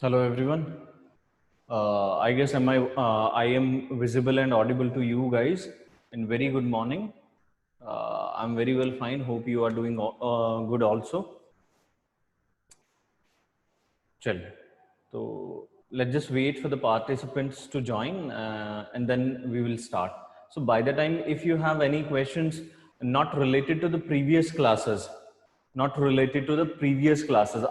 Hello everyone. I guess I am visible and audible to you guys. And very good morning. I'm very well fine. Hope you are doing good also. Chal. So let's just wait for the participants to join and then we will start. So by the time, if you have any questions not related to the previous classes,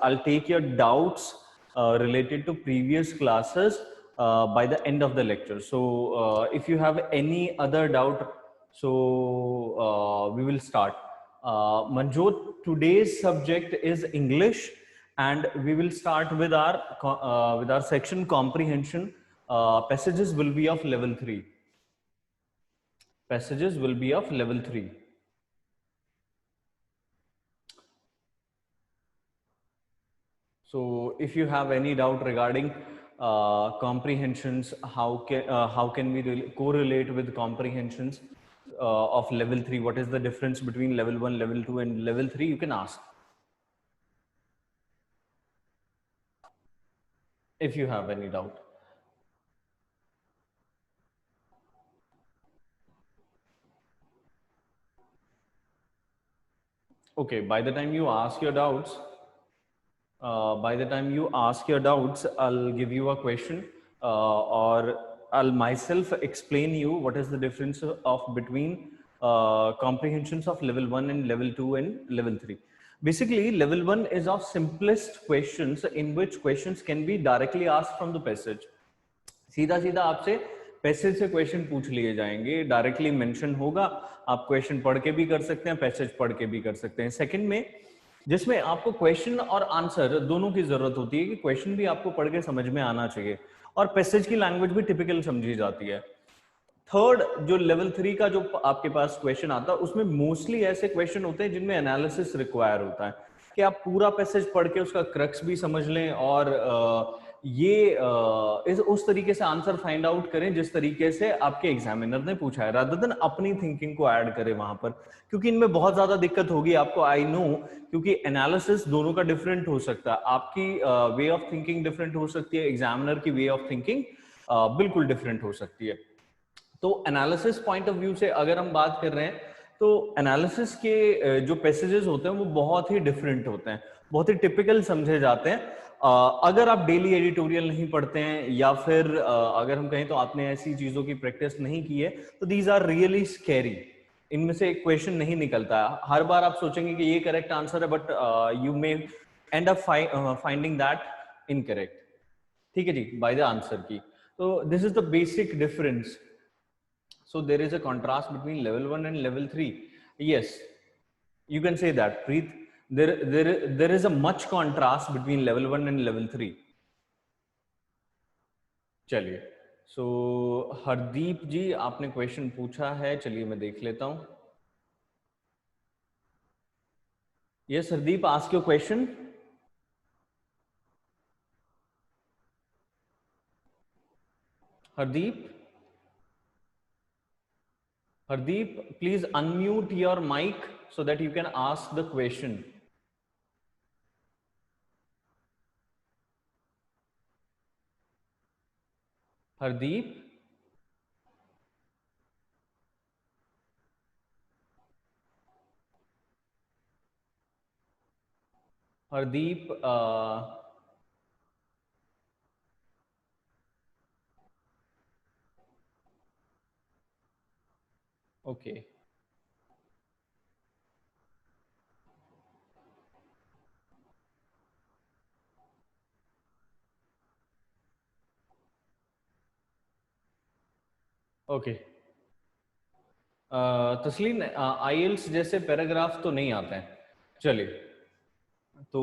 I'll take your doubts related to previous classes by the end of the lecture. So if you have any other doubt, so we will start. Manjot, today's subject is English, and we will start with our section comprehension. Passages will be of level 3. Passages will be of level 3. So if you have any doubt regarding comprehensions, how can we correlate with comprehensions of level 3? What is the difference between level 1, level 2 and level 3? You can ask if you have any doubt. Okay, by the time you ask your doubts, I'll give you a question or I'll myself explain you what is the difference of between comprehensions of level 1 and level 2 and level 3. Basically, level 1 is of simplest questions in which questions can be directly asked from the passage. सीधा सीधा आपसे passage से question पूछ लिए जाएंगे, directly mention होगा, आप question पढ़ के भी कर सकते हैं, पैसेज पढ़ के भी कर सकते हैं. सेकंड में जिसमें आपको क्वेश्चन और आंसर दोनों की जरूरत होती है कि क्वेश्चन भी आपको पढ़ के समझ में आना चाहिए और पैसेज की लैंग्वेज भी टिपिकल समझी जाती है. थर्ड, जो लेवल 3 का जो आपके पास क्वेश्चन आता है उसमें मोस्टली ऐसे क्वेश्चन होते हैं जिनमें एनालिसिस रिक्वायर होता है कि आप पूरा पैसेज पढ़ के उसका क्रक्स भी समझ लें और उस तरीके से आंसर फाइंड आउट करें जिस तरीके से आपके एग्जामिनर ने पूछा है, रादर देन अपनी थिंकिंग को ऐड करें वहां पर, क्योंकि इनमें बहुत ज्यादा दिक्कत होगी आपको, आई नो, क्योंकि एनालिसिस दोनों का डिफरेंट हो सकता है. आपकी वे ऑफ थिंकिंग डिफरेंट हो सकती है, एग्जामिनर की वे ऑफ थिंकिंग बिल्कुल डिफरेंट हो सकती है. तो एनालिसिस पॉइंट ऑफ व्यू से अगर हम बात कर रहे हैं तो एनालिसिस के जो पैसेजेस होते हैं वो बहुत ही डिफरेंट होते हैं, बहुत ही टिपिकल समझे जाते हैं. अगर आप डेली एडिटोरियल नहीं पढ़ते हैं या फिर अगर हम कहें तो आपने ऐसी चीजों की प्रैक्टिस नहीं की है, तो दीज आर रियली स्कैरी. इनमें से एक क्वेश्चन नहीं निकलता है. हर बार आप सोचेंगे कि ये करेक्ट आंसर है, but you may and up finding that incorrect. ठीक है जी, बाय द आंसर की. तो this is the basic difference. So there is a contrast between level 1 and level 3. Yes, you can say that, Preet. There is a much contrast between level 1 and level 3. चलिए, so Hardeep जी आपने question पूछा है, चलिए मैं देख लेता हूं. Yes, Hardeep, ask your question. Hardeep, please unmute your mic so that you can ask the question. Hardeep? Hardeep, okay. Okay. तस्लीम, आईएल्स जैसे पैराग्राफ तो नहीं आते हैं. चलिए, तो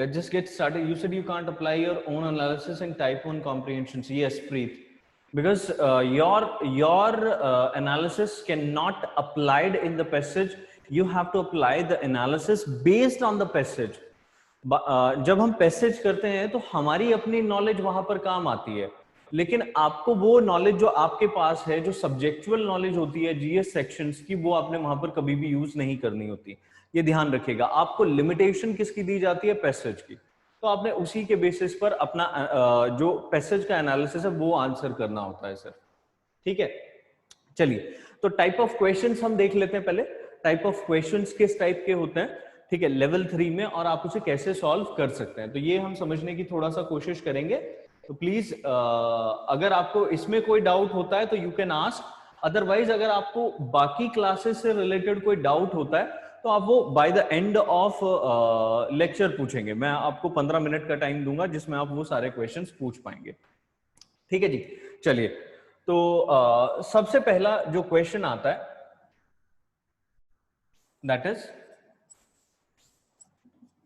let's just get started. You said you can't apply your own analysis and type 1 comprehensions. Yes, Preet, because your analysis cannot applied in the passage. You have to apply the analysis based on the passage. जब हम passage करते हैं तो हमारी अपनी knowledge वहां पर काम आती है, लेकिन आपको वो नॉलेज जो आपके पास है, जो सब्जेक्चुअल नॉलेज होती है जीएस सेक्शंस की, वो आपने वहां पर कभी भी यूज नहीं करनी होती. ये ध्यान रखिएगा. आपको लिमिटेशन किसकी दी जाती है? पैसेज की. तो आपने उसी के बेसिस पर अपना जो पैसेज का एनालिसिस है वो आंसर करना होता है सर। ठीक है, चलिए तो टाइप ऑफ क्वेश्चंस हम देख लेते हैं पहले। टाइप ऑफ क्वेश्चंस किस टाइप के होते हैं, ठीक है, लेवल 3 में, और आप उसे कैसे सॉल्व कर सकते हैं, तो ये हम समझने की थोड़ा सा कोशिश करेंगे। तो प्लीज अगर आपको इसमें कोई डाउट होता है तो यू कैन आस्क, अदरवाइज अगर आपको बाकी क्लासेस से रिलेटेड कोई डाउट होता है तो आप वो by the end of lecture पूछेंगे। मैं आपको 15 मिनट का टाइम दूंगा जिसमें आप वो सारे क्वेश्चंस पूछ पाएंगे। ठीक है जी, चलिए तो सबसे पहला जो क्वेश्चन आता है that is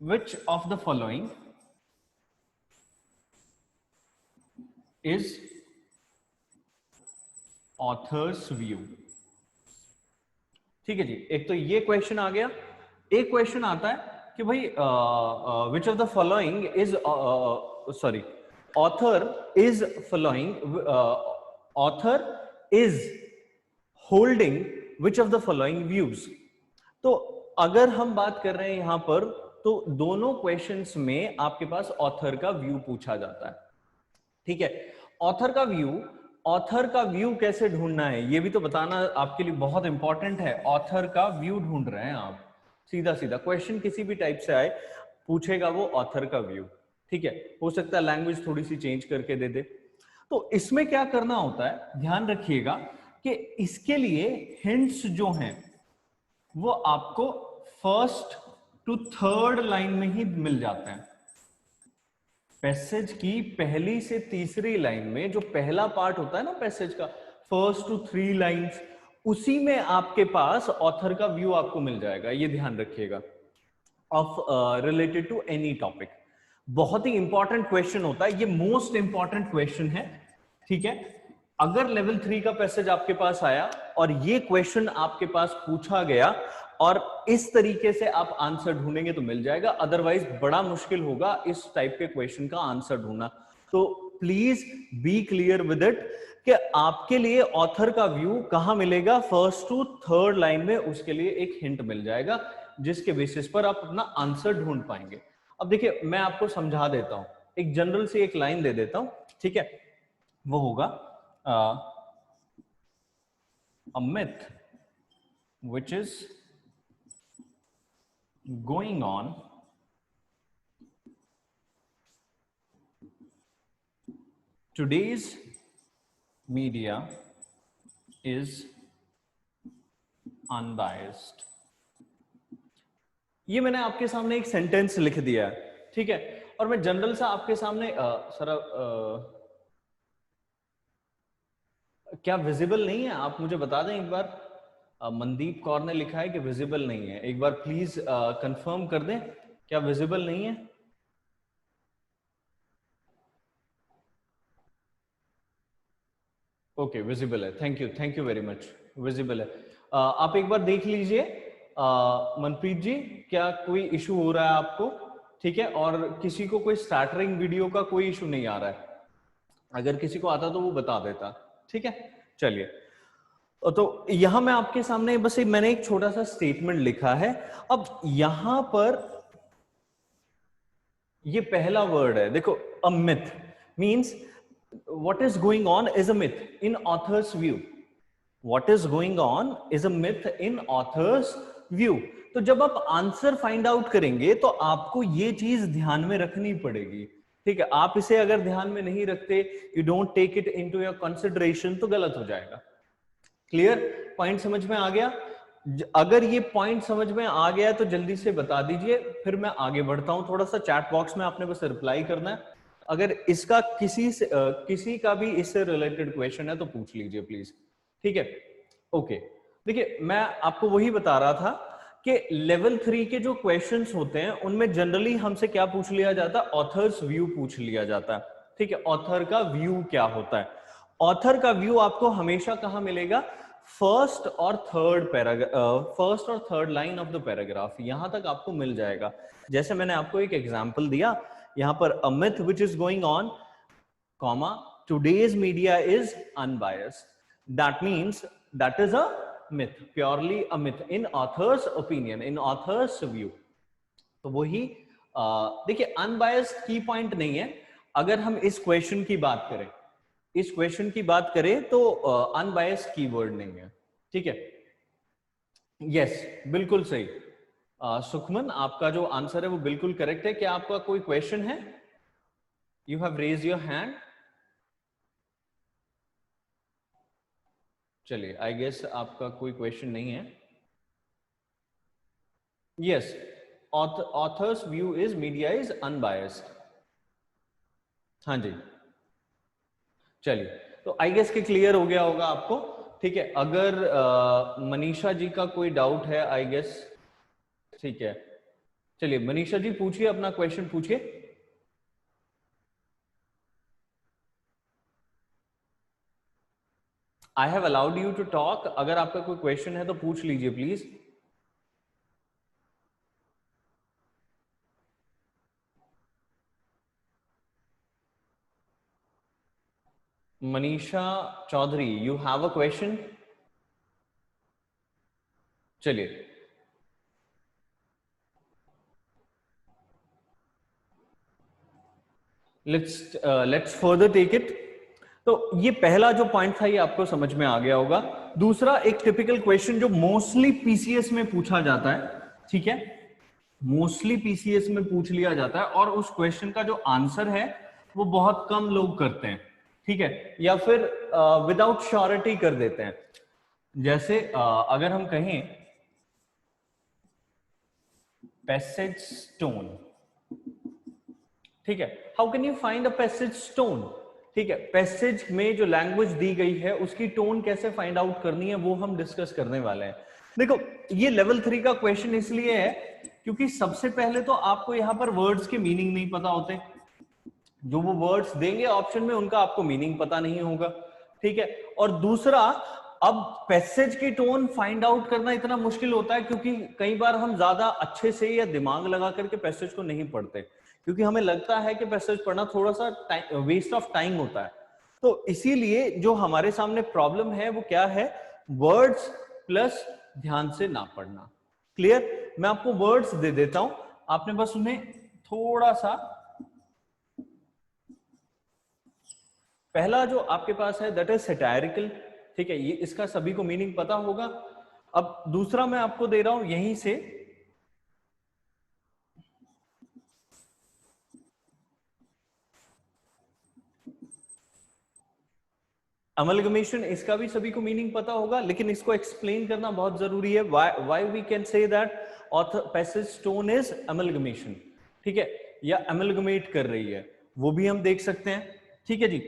which of the following is author's view। ठीक है जी, एक तो ये क्वेश्चन आ गया। एक क्वेश्चन आता है कि भाई which of the following is sorry author is following author is holding which of the following views। तो अगर हम बात कर रहे हैं यहां पर तो दोनों क्वेश्चंस में आपके पास ऑथर का व्यू पूछा जाता है। ठीक है, ऑथर का व्यू, ऑथर का व्यू कैसे ढूंढना है ये भी तो बताना आपके लिए बहुत इंपॉर्टेंट है। ऑथर का व्यू ढूंढ रहे हैं आप, सीधा सीधा क्वेश्चन किसी भी टाइप से आए पूछेगा वो ऑथर का व्यू। ठीक है, हो सकता है लैंग्वेज थोड़ी सी चेंज करके दे दे। तो इसमें क्या करना होता है, ध्यान रखिएगा कि इसके लिए हिंट्स जो हैं वो आपको फर्स्ट टू थर्ड लाइन में ही मिल जाते हैं। पैसेज की पहली से तीसरी लाइन में जो पहला पार्ट होता है ना पैसेज का, फर्स्ट टू 3 लाइंस, उसी में आपके पास ऑथर का व्यू आपको मिल जाएगा। ये ध्यान रखिएगा, of related to any topic. बहुत ही इंपॉर्टेंट क्वेश्चन होता है ये, मोस्ट इंपॉर्टेंट क्वेश्चन है। ठीक है, अगर लेवल 3 का पैसेज आपके पास आया और ये क्वेश्चन आपके पास पूछा गया और इस तरीके से आप आंसर ढूंढेंगे तो मिल जाएगा, अदरवाइज बड़ा मुश्किल होगा इस टाइप के क्वेश्चन का आंसर ढूंढना। तो please be clear with it कि आपके लिए ऑथर का व्यू कहां मिलेगा, फर्स्ट टू थर्ड लाइन में, उसके लिए एक हिंट मिल जाएगा जिसके बेसिस पर आप अपना आंसर ढूंढ पाएंगे। अब देखिए मैं आपको समझा देता हूं, एक जनरल सी एक लाइन दे देता हूं। ठीक है, वो होगा a myth which is going on today's media is unbiased। ये मैंने आपके सामने एक सेंटेंस लिख दिया है। ठीक है, और मैं जनरल सा आपके सामने सर क्या विजिबल नहीं है, आप मुझे बता दें एक बार। मनदीप कौर ने लिखा है कि विजिबल नहीं है, एक बार प्लीज कंफर्म कर दें, क्या विजिबल नहीं है? ओके, विजिबल है, thank you very much, visible है। आप एक बार देख लीजिए मनप्रीत जी, क्या कोई इशू हो रहा है आपको? ठीक है, और किसी को कोई स्टार्टरिंग वीडियो का कोई इशू नहीं आ रहा है? अगर किसी को आता तो वो बता देता। ठीक है, चलिए तो यहां मैं आपके सामने बस मैंने एक छोटा सा स्टेटमेंट लिखा है। अब यहां पर ये पहला वर्ड है, देखो, a myth means what is going on is a myth in authors view. What is going on is a myth in authors view. तो जब आप आंसर फाइंड आउट करेंगे तो आपको ये चीज ध्यान में रखनी पड़ेगी। ठीक है, आप इसे अगर ध्यान में नहीं रखते, you don't take it into your consideration, तो गलत हो जाएगा। क्लियर? पॉइंट समझ में आ गया? अगर ये पॉइंट समझ में आ गया तो जल्दी से बता दीजिए, फिर मैं आगे बढ़ता हूं। थोड़ा सा चैट बॉक्स में आपने बस रिप्लाई करना है। अगर इसका किसी का भी इससे रिलेटेड क्वेश्चन है तो पूछ लीजिए प्लीज। ठीक है, ओके। देखिए मैं आपको वही बता रहा था कि लेवल 3 के जो क्वेश्चंस होते हैं उनमें जनरली हमसे क्या पूछ लिया जाता है, ऑथर्स व्यू पूछ लिया जाता है। ठीक है, ऑथर का व्यू क्या होता है? ऑथर का व्यू आपको हमेशा कहां मिलेगा? फर्स्ट और third line of the paragraph, यहां तक आपको मिल जाएगा। जैसे मैंने आपको एक एग्जांपल दिया यहां पर, a myth which is going on, comma, today's media is unbiased, that means that is a myth, purely a myth in author's opinion, in author's view। तो वही देखिए अनबायस्ड की पॉइंट नहीं है। अगर हम इस क्वेश्चन की बात करें तो अनबायस्ड कीवर्ड नहीं है, ठीक है। यस, बिल्कुल सही। सुखमन, आपका जो आंसर है वो बिल्कुल करेक्ट है। क्या आपका कोई क्वेश्चन है? You have raise your hand. चलिए, आई गेस आपका कोई क्वेश्चन नहीं है। Yes, author's view is media is unbiased. हाँ जी, चलिए, तो आई गेस के क्लियर हो गया होगा आपको, ठीक है। अगर मनीषा जी का कोई डाउट है, आई गेस, ठीक है। चलिए मनीषा जी पूछिए, अपना क्वेश्चन पूछिए। I have allowed you to talk. अगर आपका कोई क्वेश्चन है तो पूछ लीजिए please. Manisha Chaudhary, you have a question? चलिए, लेट्स फर्दर टेक इट। तो ये पहला जो पॉइंट था ये आपको समझ में आ गया होगा। दूसरा, एक टिपिकल क्वेश्चन जो मोस्टली पीसीएस में पूछा जाता है, ठीक है, मोस्टली पीसीएस में पूछ लिया जाता है और उस क्वेश्चन का जो आंसर है वो बहुत कम लोग करते हैं, ठीक है, या फिर विदाउट श्योरिटी कर देते हैं। जैसे अगर हम कहें पैसेज स्टोन, ठीक है, how can you find a passage stone, ठीक है, पैसेज में जो लैंग्वेज दी गई है उसकी टोन कैसे फाइंड आउट करनी है वो हम डिस्कस करने वाले हैं। देखो, ये लेवल 3 का क्वेश्चन इसलिए है क्योंकि सबसे पहले तो आपको यहां पर वर्ड्स के मीनिंग नहीं पता होते। जो वो वर्ड्स देंगे ऑप्शन में उनका आपको मीनिंग पता नहीं होगा, ठीक है। और दूसरा, अब पैसेज की टोन फाइंड आउट करना इतना मुश्किल होता है क्योंकि कई बार हम ज्यादा अच्छे से या दिमाग लगा करके पैसेज को नहीं पढ़ते, क्योंकि हमें लगता है कि पैसेज पढ़ना थोड़ा सा वेस्ट ऑफ टाइम होता है। तो इसीलिए जो हमारे सामने प्रॉब्लम है वो क्या है, वर्ड्स प्लस ध्यान से ना पढ़ना। क्लियर? मैं आपको वर्ड्स दे देता हूं, आपने बस उन्हें थोड़ा सा, पहला जो आपके पास है दैट इज सैटायरिकल, ठीक है, ये इसका सभी को मीनिंग पता होगा। अब दूसरा मैं आपको दे रहा हूं यहीं से, अमलगमेशन, इसका भी सभी को मीनिंग पता होगा, लेकिन इसको एक्सप्लेन करना बहुत जरूरी है। Why we can say that author passage tone is amalgamation, ठीक है, या अमलगमेट कर रही है, वो भी हम देख सकते हैं, ठीक है जी।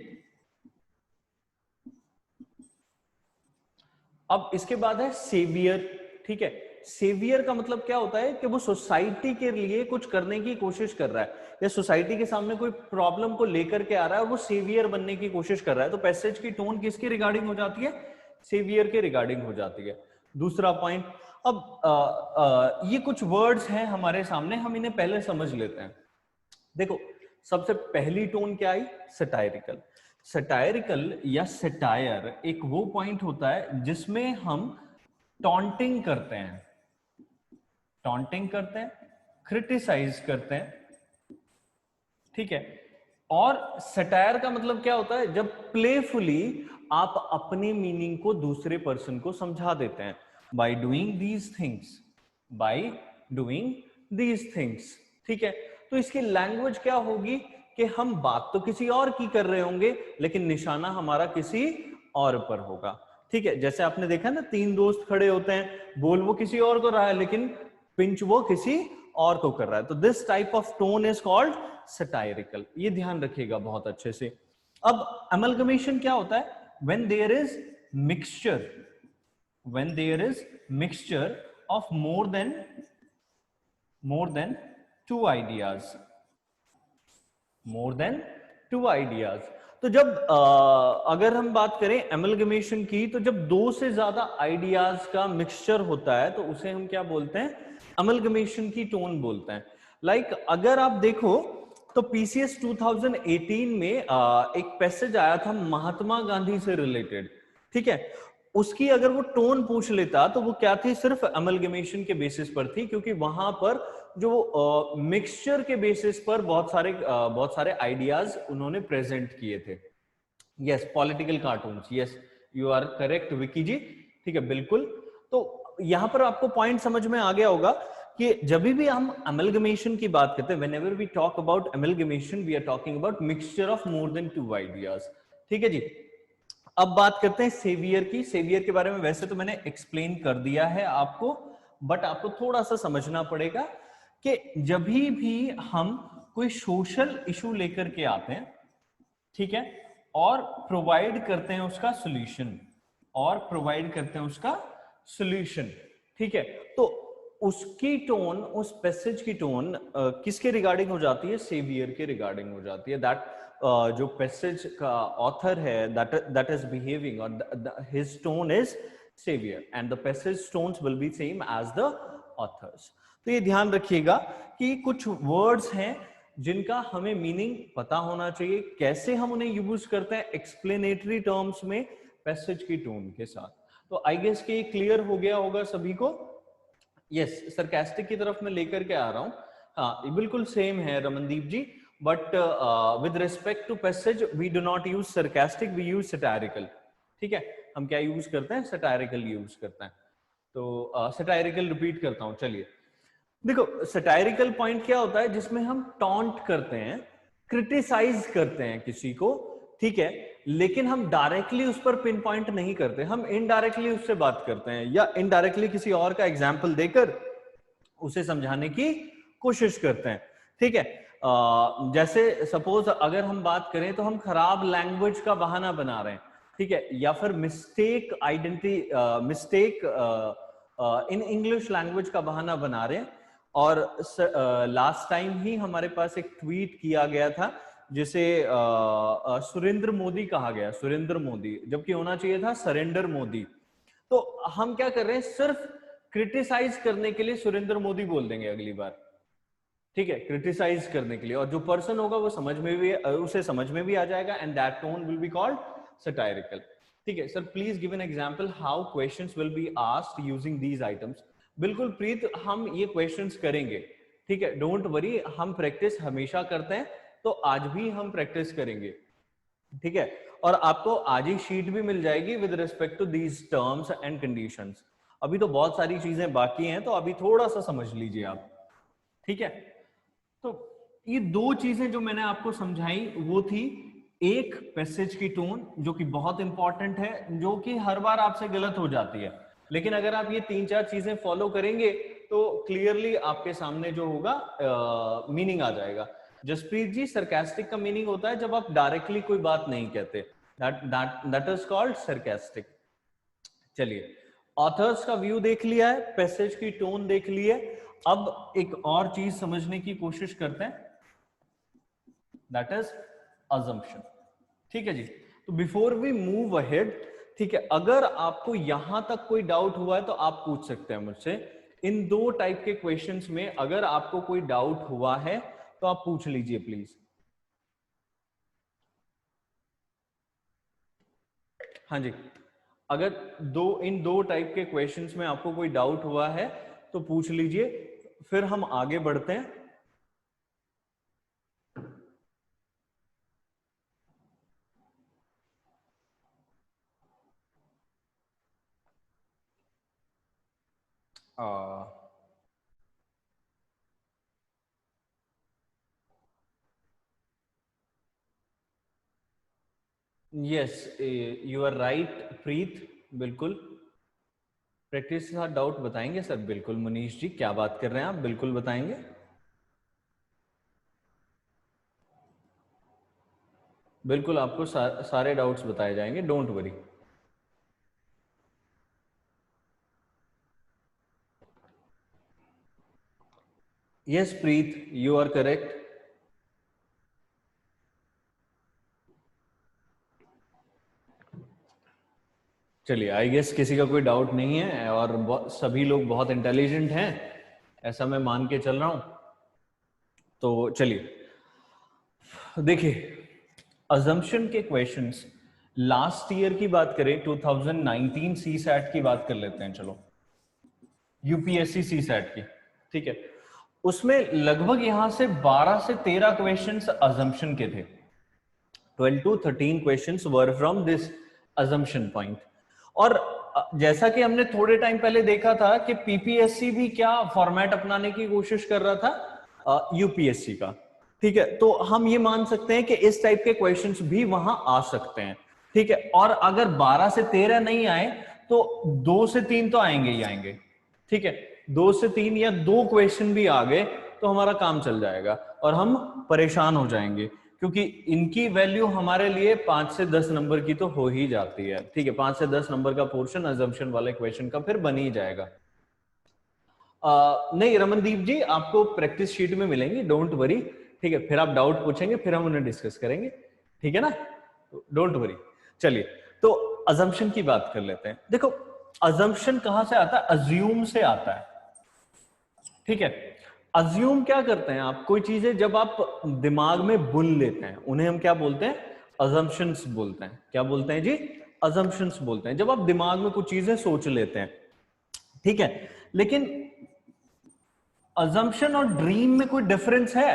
अब इसके बाद है सेवियर, ठीक है। सेवियर का मतलब क्या होता है कि वो सोसाइटी के लिए कुछ करने की कोशिश कर रहा है या सोसाइटी के सामने कोई प्रॉब्लम को लेकर के आ रहा है और वो सेवियर बनने की कोशिश कर रहा है। तो पैसेज की टोन किसके रिगार्डिंग हो जाती है? सेवियर के रिगार्डिंग हो जाती है। दूसरा पॉइंट, अब ये कुछ वर्ड्स हैं हमारे सामने, हम इन्हें पहले समझ लेते हैं। देखो, सबसे पहली टोन क्या आई? सटायरिकल। सटायरिकल या सटायर एक वो पॉइंट होता है जिसमें हम टॉन्टिंग करते हैं, क्रिटिसाइज करते हैं, ठीक है। और सटायर का मतलब क्या होता है? जब प्लेफुली आप अपने मीनिंग को दूसरे पर्सन को समझा देते हैं, बाय डूइंग दीज थिंग्स, ठीक है। तो इसकी लैंग्वेज क्या होगी कि हम बात तो किसी और की कर रहे होंगे लेकिन निशाना हमारा किसी और पर होगा, ठीक है। जैसे आपने देखा ना, तीन दोस्त खड़े होते हैं, बोल वो किसी और को रहा है लेकिन पिंच वो किसी और को कर रहा है। तो this type of tone is called satirical. ये ध्यान रखिएगा बहुत अच्छे से। अब अमलगमेशन क्या होता है? When there is mixture of more than two ideas. तो जब अगर हम बात करें एमलगमेशन की, तो जब दो से ज्यादा आइडियाज का मिक्सचर होता है तो उसे हम क्या बोलते हैं? अमलगमेशन की टोन बोलते हैं। लाइक अगर आप देखो तो पीसीएस 2018 में एक पैसेज आया था महात्मा गांधी से रिलेटेड, ठीक है। उसकी अगर वो टोन पूछ लेता तो वो क्या थी? सिर्फ अमलगमेशन के बेसिस पर थी, क्योंकि वहां पर जो मिक्सचर के बेसिस पर बहुत सारे आइडियाज उन्होंने प्रेजेंट किए थे। Yes, political cartoons, yes you are correct Vicky ji, ठीक है बिल्कुल। तो यहां पर आपको पॉइंट समझ में आ गया होगा कि जब भी हम अमेलगमेशन की बात करते हैं, whenever we talk about amalgamation we are talking about mixture of more than two ideas, ठीक है जी। अब बात करते हैं सेवियर की। सेवियर के बारे में वैसे तो मैंने एक्सप्लेन कर दिया है आपको, बट आपको थोड़ा सा समझना पड़ेगा कि जब भी हम कोई सोशल इशू लेकर के आते हैं, ठीक है, और प्रोवाइड करते हैं उसका सॉल्यूशन, ठीक है, तो उसकी टोन, उस पैसेज की टोन किसके रिगार्डिंग हो जाती है? सेवियर के रिगार्डिंग हो जाती है। दैट जो पैसेज का ऑथर है, दैट इज बिहेविंग, और his tone is severe and the passage tones will be same as the author's. तो ये ध्यान रखिएगा कि कुछ वर्ड्स हैं जिनका हमें मीनिंग पता होना चाहिए, कैसे हम उन्हें यूज करते हैं एक्सप्लेनेटरी टर्म्स में पैसेज की टोन के साथ। तो आई गेस कि क्लियर हो गया होगा सभी को। यस, सरकास्टिक की तरफ मैं लेकर के आ रहा हूं। हाँ, बिल्कुल सेम है Ramandeep ji, but with respect to passage we do not use sarcastic, we use satirical, ठीक है। हम क्या यूज करते हैं? सटायरिकल यूज करते हैं। तो सटायरिकल रिपीट करता हूं, चलिए। देखो, सटायरिकल पॉइंट क्या होता है? जिसमें हम टॉन्ट करते हैं, क्रिटिसाइज करते हैं किसी को, ठीक है, लेकिन हम डायरेक्टली उस पर पिन पॉइंट नहीं करते, हम इनडायरेक्टली उससे बात करते हैं या इनडायरेक्टली किसी और का एग्जाम्पल देकर उसे समझाने की कोशिश करते हैं, ठीक है। जैसे सपोज अगर हम बात करें तो हम खराब लैंग्वेज का बहाना बना रहे हैं, ठीक है, या फिर मिस्टेक इन इंग्लिश लैंग्वेज का बहाना बना रहे हैं। और लास्ट टाइम ही हमारे पास एक ट्वीट किया गया था जिसे सुरेंद्र मोदी कहा गया, सुरेंद्र मोदी, जबकि होना चाहिए था सरेंडर मोदी। तो हम क्या कर रहे हैं? सिर्फ क्रिटिसाइज करने के लिए सुरेंद्र मोदी बोल देंगे अगली बार, ठीक है, क्रिटिसाइज करने के लिए, और जो पर्सन होगा वो समझ में भी, उसे समझ में भी आ जाएगा, and that tone will be called satirical, ठीक है। Sir please give an example how questions will be asked using these items. बिल्कुल प्रीत, हम ये क्वेश्चंस करेंगे, ठीक है, डोंट वरी, हम प्रैक्टिस हमेशा करते हैं, तो आज भी हम प्रैक्टिस करेंगे, ठीक है। और आपको आज ही शीट भी मिल जाएगी with respect to these terms and conditions. अभी तो बहुत सारी चीजें बाकी हैं, तो अभी थोड़ा सा समझ लीजिए आप, ठीक है। तो ये दो चीजें जो मैंने आपको समझाई वो थी, एक पैसेज की टोन जो कि बहुत इंपॉर्टेंट है, जो कि हर बार आपसे गलत हो जाती है, लेकिन अगर आप ये 3-4 चीजें फॉलो करेंगे तो क्लियरली आपके सामने जो होगा मीनिंग आ जाएगा। जसप्रीत जी, सरकास्टिक का मीनिंग होता है जब आप डायरेक्टली कोई बात नहीं कहते, दैट इज कॉल्ड सरकास्टिक। चलिए, ऑथर्स का व्यू देख लिया है, पैसेज की टोन देख ली है, अब एक और चीज समझने की कोशिश करते हैं, दैट इज अजम्पशन, ठीक है जी। तो बिफोर वी मूव अहेड, ठीक है, अगर आपको यहां तक कोई डाउट हुआ है तो आप पूछ सकते हैं मुझसे। इन दो टाइप के क्वेश्चंस में अगर आपको कोई डाउट हुआ है तो आप पूछ लीजिए प्लीज। हाँ जी, अगर इन दो टाइप के क्वेश्चंस में आपको कोई डाउट हुआ है तो पूछ लीजिए, फिर हम आगे बढ़ते हैं। यस, यू आर राइट प्रीत, बिल्कुल प्रैक्टिस के साथ डाउट बताएंगे सर, बिल्कुल मनीष जी, क्या बात कर रहे हैं आप, बिल्कुल बताएंगे। बिल्कुल आपको सारे डाउट्स बताए जाएंगे, don't worry. Yes Preet, you are correct. चलिए, आई गेस किसी का कोई डाउट नहीं है और सभी लोग बहुत इंटेलिजेंट हैं, ऐसा मैं मान के चल रहा हूं। तो चलिए देखिए, अजम्पशन के क्वेश्चंस लास्ट ईयर की बात करें, 2019 सी सैट की बात कर लेते हैं, चलो यूपीएससी सी सैट की, ठीक है। उसमें लगभग यहां से 12 से 13 क्वेश्चंस अजम्पशन के थे। 12 to 13 questions were from this assumption point. और जैसा कि हमने थोड़े टाइम पहले देखा था कि पीपीएससी भी क्या फॉर्मेट अपनाने की कोशिश कर रहा था, यूपीएससी का। ठीक है, तो हम ये मान सकते हैं कि इस टाइप के क्वेश्चंस भी वहां आ सकते हैं। ठीक है, और अगर 12 से 13 नहीं आए तो 2 से 3 तो आएंगे ही आएंगे। ठीक है, 2 से 3 या 2 क्वेश्चन भी आ गए तो हमारा काम चल जाएगा और हम परेशान हो जाएंगे, क्योंकि इनकी वैल्यू हमारे लिए 5 से 10 नंबर की तो हो ही जाती है। ठीक है, 5 से 10 नंबर का पोर्शन अजम्पशन वाले क्वेश्चन का फिर बन ही जाएगा। नहीं रमनदीप जी, आपको प्रैक्टिस शीट में मिलेंगी, डोंट वरी। ठीक है, फिर आप डाउट पूछेंगे, फिर हम उन्हें डिस्कस करेंगे। ठीक है ना, डोंट वरी। चलिए, तो अजम्पशन की बात कर लेते हैं। देखो, अजम्पशन कहां से आता है? अज्यूम से आता है। ठीक है, अज्यूम क्या करते हैं आप? कोई चीजें जब आप दिमाग में बुन लेते हैं, उन्हें हम क्या बोलते हैं? अजम्पशंस बोलते हैं। क्या बोलते हैं जी? अजम्पशंस बोलते हैं। जब आप दिमाग में कुछ चीजें सोच लेते हैं, ठीक है, लेकिन अजम्पशन और ड्रीम में कोई डिफरेंस है?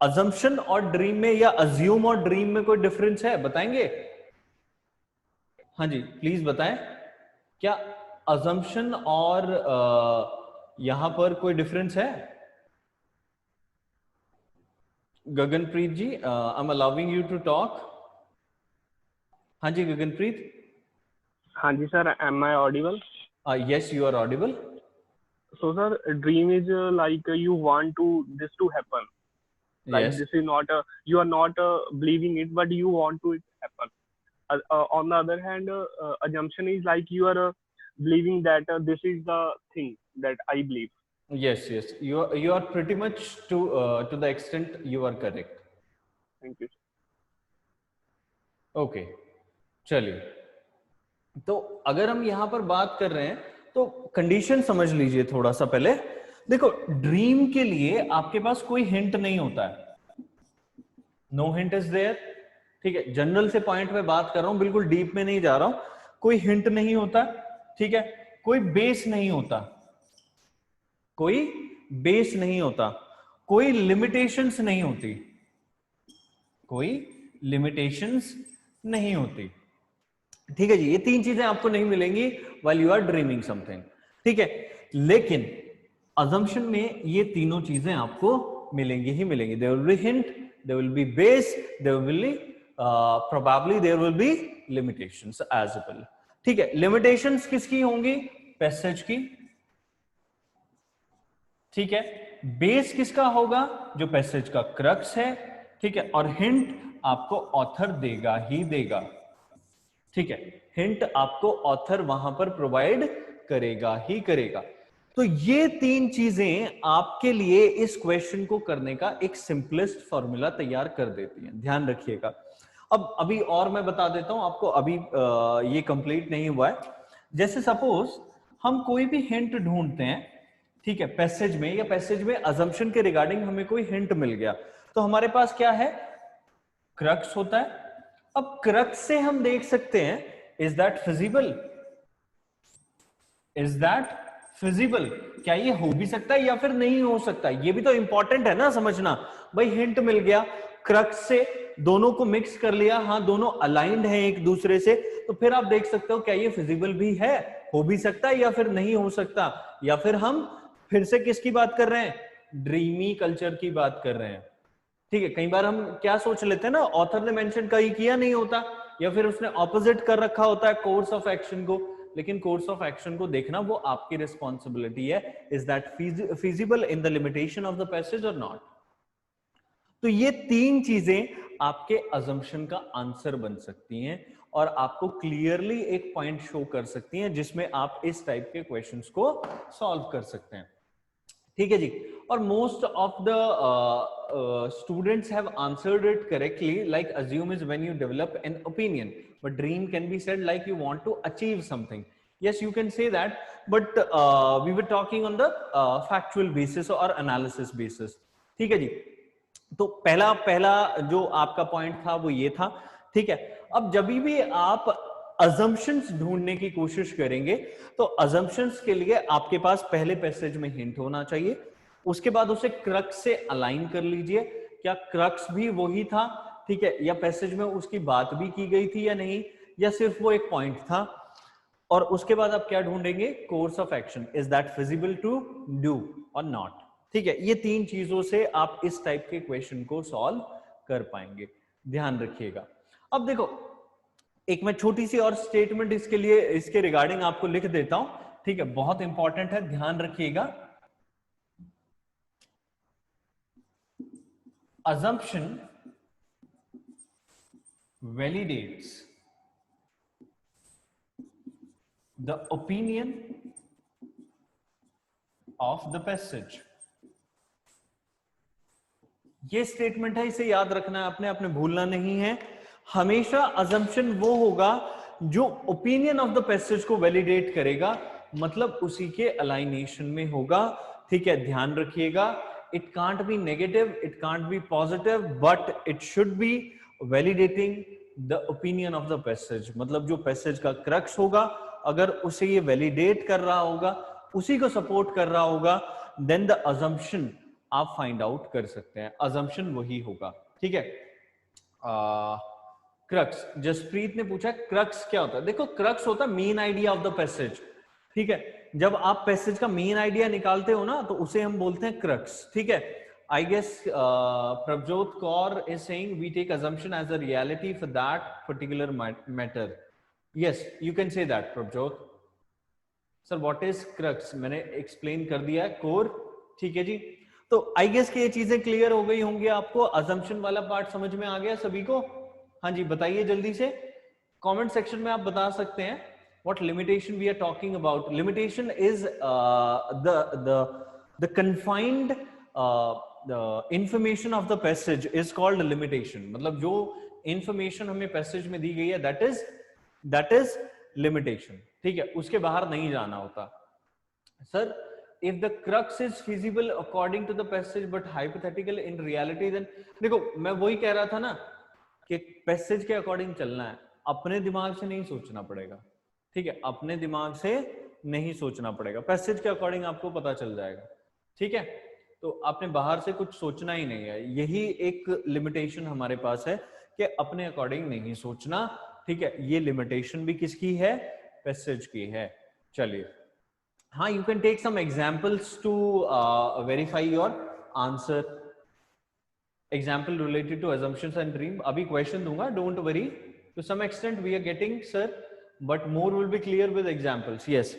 अजम्पशन और ड्रीम में, या अज्यूम और ड्रीम में कोई डिफरेंस है? बताएंगे? हाँ जी, प्लीज बताएं। क्या अजम्पशन और यहां पर कोई डिफरेंस है? Gaganpreet ji, I am allowing you to talk. हाँ जी गगनप्रीत। हाँ जी sir, am I audible? Yes, you are audible. So sir, dream is like you want to this to happen. Like Yes. this is not you are not believing it, but you want to it happen. On the other hand, assumption is like you are believing that this is the thing that I believe. Yes, yes. You are pretty much to the extent you are correct. Thank you. Okay. चलिए, तो अगर हम यहां पर बात कर रहे हैं तो कंडीशन समझ लीजिए थोड़ा सा पहले। देखो, ड्रीम के लिए आपके पास कोई हिंट नहीं होता है। No hint is there. ठीक है, जनरल से पॉइंट में बात कर रहा हूं, बिल्कुल डीप में नहीं जा रहा हूं। कोई हिंट नहीं होता। ठीक है, कोई बेस नहीं होता, कोई बेस नहीं होता, कोई लिमिटेशंस नहीं होती, कोई लिमिटेशंस नहीं होती। ठीक है जी, ये 3 चीजें आपको नहीं मिलेंगी while you are dreaming something. ठीक है, लेकिन अजम्पशन में ये तीनों चीजें आपको मिलेंगी ही मिलेंगी। There will be hint, there will be base, there will be probably there will be limitations as well. ठीक है, लिमिटेशंस किसकी होंगी? पैसेज की। ठीक है, बेस किसका होगा? जो पैसेज का क्रक्स है। ठीक है, और हिंट आपको ऑथर देगा ही देगा। ठीक है, हिंट आपको ऑथर वहां पर प्रोवाइड करेगा ही करेगा। तो ये 3 चीजें आपके लिए इस क्वेश्चन को करने का एक सिंपलेस्ट फॉर्मूला तैयार कर देती हैं, ध्यान रखिएगा। अब अभी और मैं बता देता हूं आपको, अभी ये कंप्लीट नहीं हुआ है। जैसे सपोज हम कोई भी हिंट ढूंढते हैं, ठीक है, पैसेज में या पैसेज में अजम्पशन के रिगार्डिंग हमें कोई हिंट मिल गया, तो हमारे पास क्या है? क्रक्स होता है। अब क्रक्स से हम देख सकते हैं, is that feasible? Is that feasible? क्या ये हो भी सकता है या फिर नहीं हो सकता? ये भी तो इंपॉर्टेंट है ना समझना। भाई हिंट मिल गया, क्रक्स से दोनों को मिक्स कर लिया, हाँ दोनों अलाइंड हैं एक दूसरे से, तो फिर आप देख सकते हो क्या ये फिजिबल भी है, हो भी सकता है या फिर नहीं हो सकता। या फिर हम फिर से किसकी बात कर रहे हैं? ड्रीमी कल्चर की बात कर रहे हैं। ठीक है, कई बार हम क्या सोच लेते हैं ना, ऑथर ने मेंशन कहीं किया नहीं होता, या फिर उसने ऑपोजिट कर रखा होता है कोर्स ऑफ एक्शन को, लेकिन कोर्स ऑफ एक्शन को देखना वो आपकी रिस्पॉन्सिबिलिटी है। Is that feasible in the limitation of the passage और नॉट? तो ये 3 चीजें आपके अजम्पशन का आंसर बन सकती हैं और आपको क्लियरली एक पॉइंट शो कर सकती हैं जिसमें आप इस टाइप के क्वेश्चंस को सॉल्व कर सकते हैं। ठीक है जी, और most of the students have answered it correctly. Like assume is when you develop an opinion, but dream can be said like you want to achieve something. yes, you can say that, but we were talking on the factual basis or analysis basis. ठीक है जी, तो पहला जो आपका point था वो ये था। ठीक है, अब जब भी आप अजम्पशंस ढूंढने की कोशिश करेंगे तो अजम्पशंस के लिए आपके पास पहले पैसेज में हिंट होना चाहिए। उसके बाद उसे क्रक्स से अलाइन कर लीजिए, क्या क्रक्स भी वही था, ठीक है, या पैसेज में उसकी बात भी की गई थी या नहीं, या सिर्फ वो एक पॉइंट था। और उसके बाद आप क्या ढूंढेंगे, course of action, is that feasible to do और नॉट। ठीक है, ये तीन चीजों से आप इस टाइप के क्वेश्चन को सॉल्व कर पाएंगे, ध्यान रखिएगा। अब देखो, एक मैं छोटी सी और स्टेटमेंट इसके लिए, इसके रिगार्डिंग आपको लिख देता हूं, ठीक है, बहुत इंपॉर्टेंट है, ध्यान रखिएगा। assumption validates the opinion of the passage। ये स्टेटमेंट है, इसे याद रखना है आपने, आपने भूलना नहीं है। हमेशा assumption वो होगा जो ओपिनियन ऑफ द पैसेज को वैलिडेट करेगा, मतलब उसी के अलाइनेशन में होगा। ठीक है, ध्यान रखिएगा, it can't B negative, it can't B positive, but it should be validating the opinion of the passage. मतलब जो पैसेज का क्रक्स होगा, अगर उसे ये वैलिडेट कर रहा होगा, उसी को सपोर्ट कर रहा होगा, देन द अजम्पशन आप फाइंड आउट कर सकते हैं, अजम्पशन वही होगा। ठीक है, क्रक्स, जसप्रीत ने पूछा क्रक्स क्या होता है। देखो, क्रक्स होता है main idea of the passage. ठीक है, जब आप पैसेज का मेन आइडिया निकालते हो ना, तो उसे हम बोलते हैं क्रक्स। ठीक है, I guess Prabjot Kaur is saying we take assumption as a reality for that particular matter. Yes, you can say that, Prabjot. Sir, what is crux? मैंने explain कर दिया है, core। ठीक है जी, तो I guess कि ये चीजें clear हो गई होंगी आपको, assumption वाला part समझ में आ गया सभी को। हाँ जी, बताइए जल्दी से, comment section में आप बता सकते हैं what limitation we are talking about. Limitation is the confined the information of the passage is called limitation। मतलब जो information हमें passage में दी गई है, that is limitation। ठीक है, उसके बाहर नहीं जाना होता। Sir, if the crux is feasible according to the passage but hypothetical in reality, then देखो, मैं वही कह रहा था ना कि पैसेज के अकॉर्डिंग चलना है, अपने दिमाग से नहीं सोचना पड़ेगा। ठीक है, अपने दिमाग से नहीं सोचना पड़ेगा, पैसेज के अकॉर्डिंग आपको पता चल जाएगा। ठीक है, तो आपने बाहर से कुछ सोचना ही नहीं है, यही एक लिमिटेशन हमारे पास है कि अपने अकॉर्डिंग नहीं सोचना। ठीक है, ये लिमिटेशन भी किसकी है, पैसेज की है। चलिए, हाँ, you can take some examples to verify your answer. Example related to assumptions and dream। अभी क्वेश्चन दूंगा, don't worry, to some extent we are getting sir, but more will be clear with examples. Yes,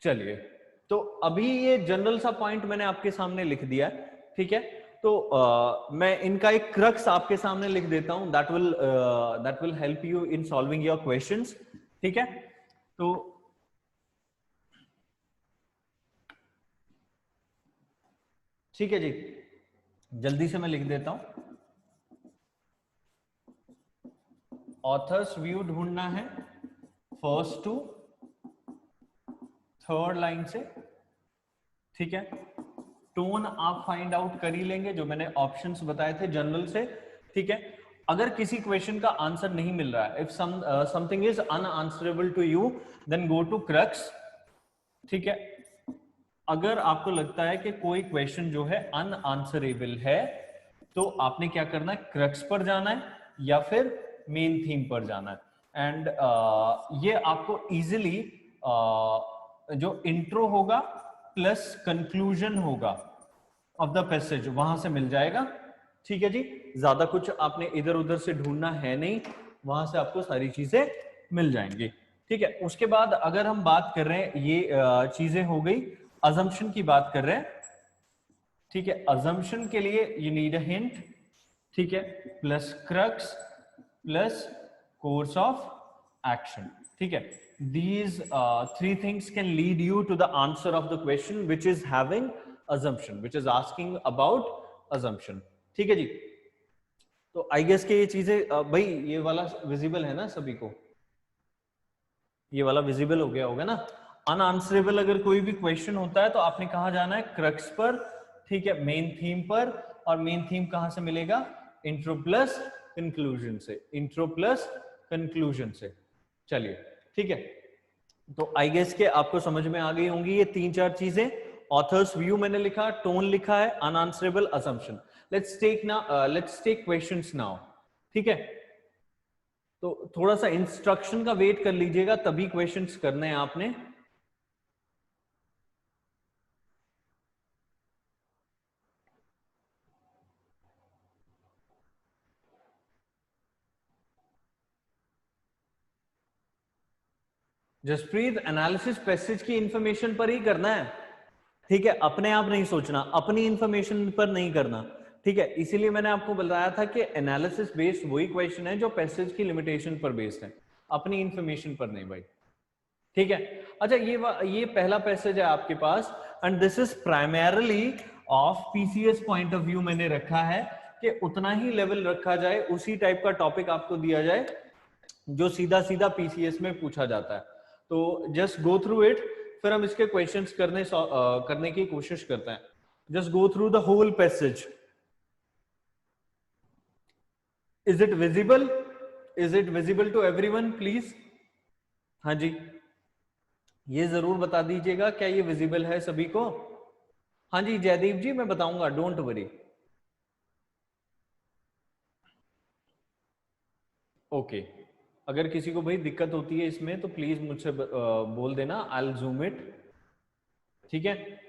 चलिए, तो अभी ये general सा point मैंने आपके सामने लिख दिया है। ठीक है, तो मैं इनका एक क्रक्स आपके सामने लिख देता हूं, that will help you in solving your questions. ठीक है, तो ठीक है जी, जल्दी से मैं लिख देता हूं। ऑथर्स व्यू ढूंढना है फर्स्ट टू थर्ड लाइन से। ठीक है, टोन आप फाइंड आउट कर ही लेंगे, जो मैंने ऑप्शंस बताए थे जनरल से। ठीक है, अगर किसी क्वेश्चन का आंसर नहीं मिल रहा है, if something is unanswerable to you, then go to crux. ठीक है, अगर आपको लगता है कि कोई क्वेश्चन जो है अनआंसरेबल है, तो आपने क्या करना है, क्रक्स पर जाना है या फिर मेन थीम पर जाना है। एंड ये आपको इजीली जो इंट्रो होगा प्लस कंक्लूजन होगा ऑफ द पैसेज, वहां से मिल जाएगा। ठीक है जी, ज्यादा कुछ आपने इधर उधर से ढूंढना है नहीं, वहां से आपको सारी चीजें मिल जाएंगी। ठीक है, उसके बाद अगर हम बात कर रहे हैं, ये चीजें हो गई, assumption की बात कर रहे हैं। ठीक है, assumption के लिए you need a hint। ठीक है, plus crux plus course of action। ठीक है, these three things can lead you to the answer of the question which is having assumption, which is asking about assumption। ठीक है जी, तो I guess के ये चीजें भाई, ये वाला विजिबल है ना सभी को, ये वाला विजिबल हो गया होगा ना। अनआंसरेबल अगर कोई भी क्वेश्चन होता है, तो आपने कहा जाना है, क्रक्स पर। ठीक है, मेन थीम पर, और मेन थीम कहां से मिलेगा, इंट्रो प्लस कंक्लूजन से, इंट्रो प्लस कंक्लूजन से। चलिए, ठीक है, तो आई गेस के आपको समझ में आ गई होंगी ये तीन चार चीजें। ऑथर्स व्यू मैंने लिखा, टोन लिखा है, unanswerable, assumption. Let's take questions now. ठीक है, तो थोड़ा सा इंस्ट्रक्शन का वेट कर लीजिएगा, तभी क्वेश्चंस करने हैं आपने। जसप्रीत, एनालिसिस पैसेज की इंफॉर्मेशन पर ही करना है, ठीक है, अपने आप नहीं सोचना, अपनी इंफॉर्मेशन पर नहीं करना, ठीक है। इसीलिए मैंने आपको बताया था कि एनालिसिस बेस्ड वही क्वेश्चन है जो पैसेज की लिमिटेशन पर बेस्ड है, अपनी इंफॉर्मेशन पर नहीं भाई, ठीक है। अच्छा, ये पहला पैसेज है आपके पास, and this is primarily of PCS point of view मैंने रखा है कि उतना ही लेवल रखा जाए, उसी टाइप का टॉपिक आपको दिया जाए जो सीधा सीधा पीसीएस में पूछा जाता है। तो जस्ट गो थ्रू इट, फिर हम इसके क्वेश्चंस करने की कोशिश करते हैं। Just go through the whole passage. Is it visible? Is it visible to everyone please? हाँ जी, ये जरूर बता दीजिएगा, क्या ये विजिबल है सभी को? हाँ जी जयदीप जी, मैं बताऊंगा, डोंट वरी। ओके, अगर किसी को भाई दिक्कत होती है इसमें तो प्लीज मुझसे बोल देना, आई विल जूम इट, ठीक है।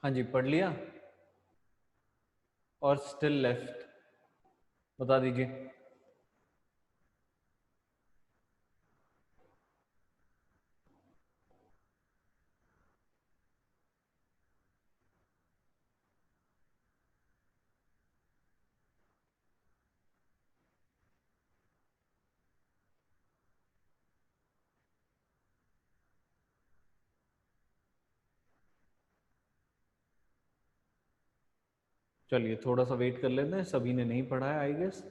हाँ जी, पढ़ लिया? और स्टिल लेफ्ट, बता दीजिए। चलिए थोड़ा सा वेट कर लेते हैं, सभी ने नहीं पढ़ा है आई गेस,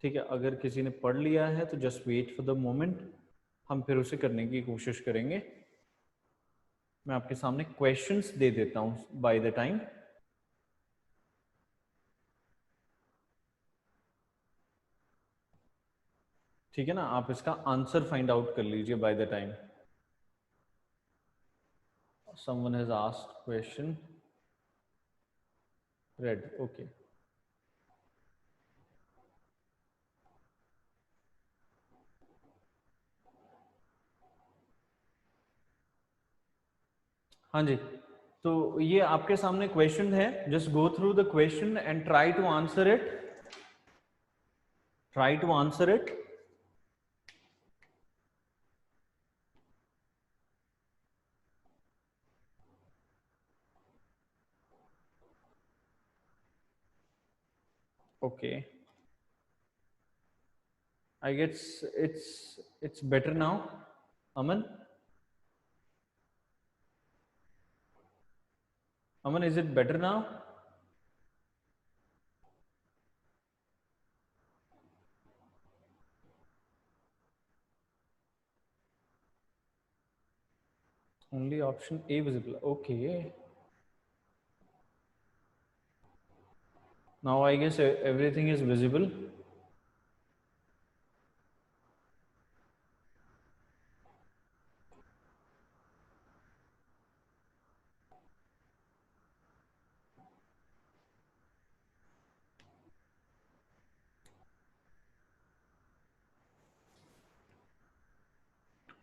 ठीक है। अगर किसी ने पढ़ लिया है तो just wait for the moment, हम फिर उसे करने की कोशिश करेंगे। मैं आपके सामने क्वेश्चंस दे देता हूं बाय द टाइम, ठीक है ना। आप इसका आंसर फाइंड आउट कर लीजिए by the time. Someone has asked question, red, okay. हाँ जी, तो ये आपके सामने क्वेश्चन है, just go through the question and try to answer it, try to answer it. Okay, I guess it's better now. Aman, Aman, is it better now? only option A visible. Okay. Now I guess everything is visible.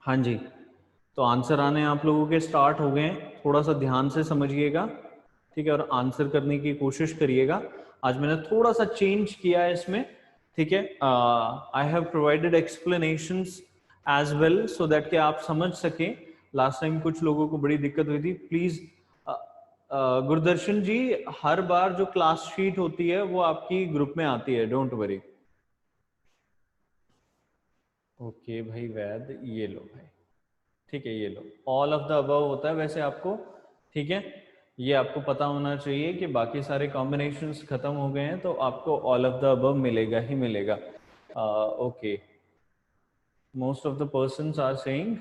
हाँ जी, तो answer आने आप लोगों के start हो गए हैं। थोड़ा सा ध्यान से समझिएगा, ठीक है, और आंसर करने की कोशिश करिएगा। आज मैंने थोड़ा सा चेंज किया है इसमें, ठीक है। I have provided explanations as well so that कि आप समझ सकें। लास्ट टाइम कुछ लोगों को बड़ी दिक्कत हुई थी। प्लीज गुरदर्शन जी, हर बार जो क्लास शीट होती है वो आपकी ग्रुप में आती है, डोंट वरी। ओके भाई वैद, ये लो भाई, ठीक है, ये लो, ऑल ऑफ द अबव होता है वैसे आपको, ठीक है। ये आपको पता होना चाहिए कि बाकी सारे कॉम्बिनेशंस खत्म हो गए हैं तो आपको ऑल ऑफ द अबव मिलेगा ही मिलेगा। Okay, most of the persons are saying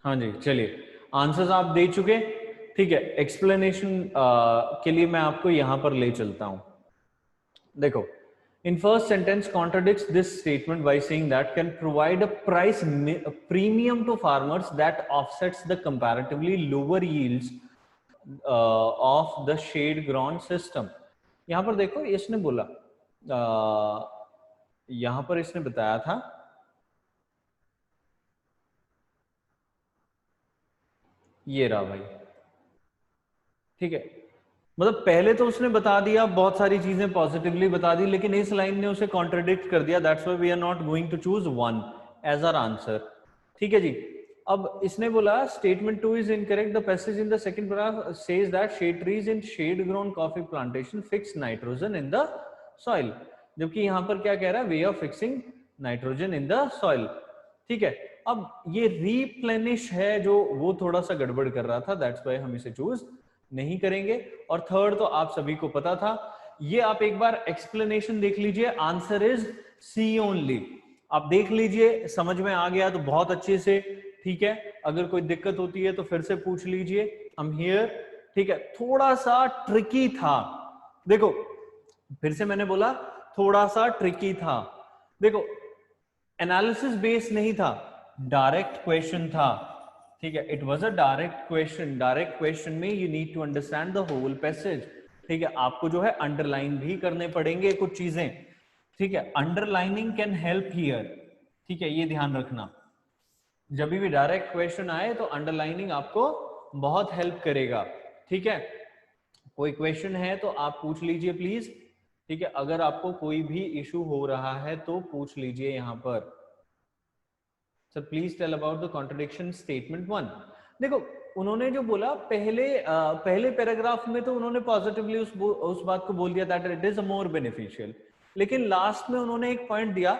हाँ जी। चलिए, आंसर्स आप दे चुके, ठीक है। एक्सप्लेनेशन के लिए मैं आपको यहां पर ले चलता हूं। देखो, in first sentence contradicts this statement by saying that can provide a price premium to farmers that offsets the comparatively lower yields of the shade grown system। यहां पर देखो, इसने बोला यहां पर इसने बताया था, ये रहा भाई, ठीक है। मतलब पहले तो उसने बता दिया, बहुत सारी चीजें पॉजिटिवली बता दी, लेकिन इस लाइन ने उसे कॉन्ट्रडिक्ट कर दिया। That's why we are not going to choose one as our answer, ठीक है जी। अब इसने बोला statement 2 is incorrect, the passage in the second paragraph says that shade trees in shade grown coffee plantation fix nitrogen in the soil. जबकि यहां पर क्या कह रहा है, way of fixing nitrogen in the soil, ठीक है। अब ये रीप्लेनिश है जो वो थोड़ा सा गड़बड़ कर रहा था, दैट्स व्हाई हम इसे चूज नहीं करेंगे। और थर्ड तो आप सभी को पता था। ये आप एक बार एक्सप्लेनेशन देख लीजिए, आंसर इज सी ओनली। आप देख लीजिए, समझ में आ गया तो बहुत अच्छे से, ठीक है। अगर कोई दिक्कत होती है तो फिर से पूछ लीजिए, आई एम हियर, ठीक है। थोड़ा सा ट्रिकी था, देखो फिर से मैंने बोला थोड़ा सा ट्रिकी था। देखो, एनालिसिस बेस्ड नहीं था, डायरेक्ट क्वेश्चन था, ठीक है। It was a direct question. Direct question में you need to understand the whole passage, ठीक है। आपको जो है अंडरलाइन भी करने पड़ेंगे कुछ चीजें, ठीक है। अंडरलाइनिंग कैन हेल्प हियर, ठीक है, ये ध्यान रखना। जब भी डायरेक्ट क्वेश्चन आए तो अंडरलाइनिंग आपको बहुत हेल्प करेगा, ठीक है। कोई क्वेश्चन है तो आप पूछ लीजिए प्लीज, ठीक है। अगर आपको कोई भी इशू हो रहा है तो पूछ लीजिए यहां पर। Sir please tell about the contradiction statement 1। देखो, उन्होंने जो बोला पहले पैराग्राफ में तो उन्होंने पॉजिटिवली उस बात को बोल दिया that it is a more beneficial, लेकिन लास्ट में उन्होंने एक पॉइंट दिया,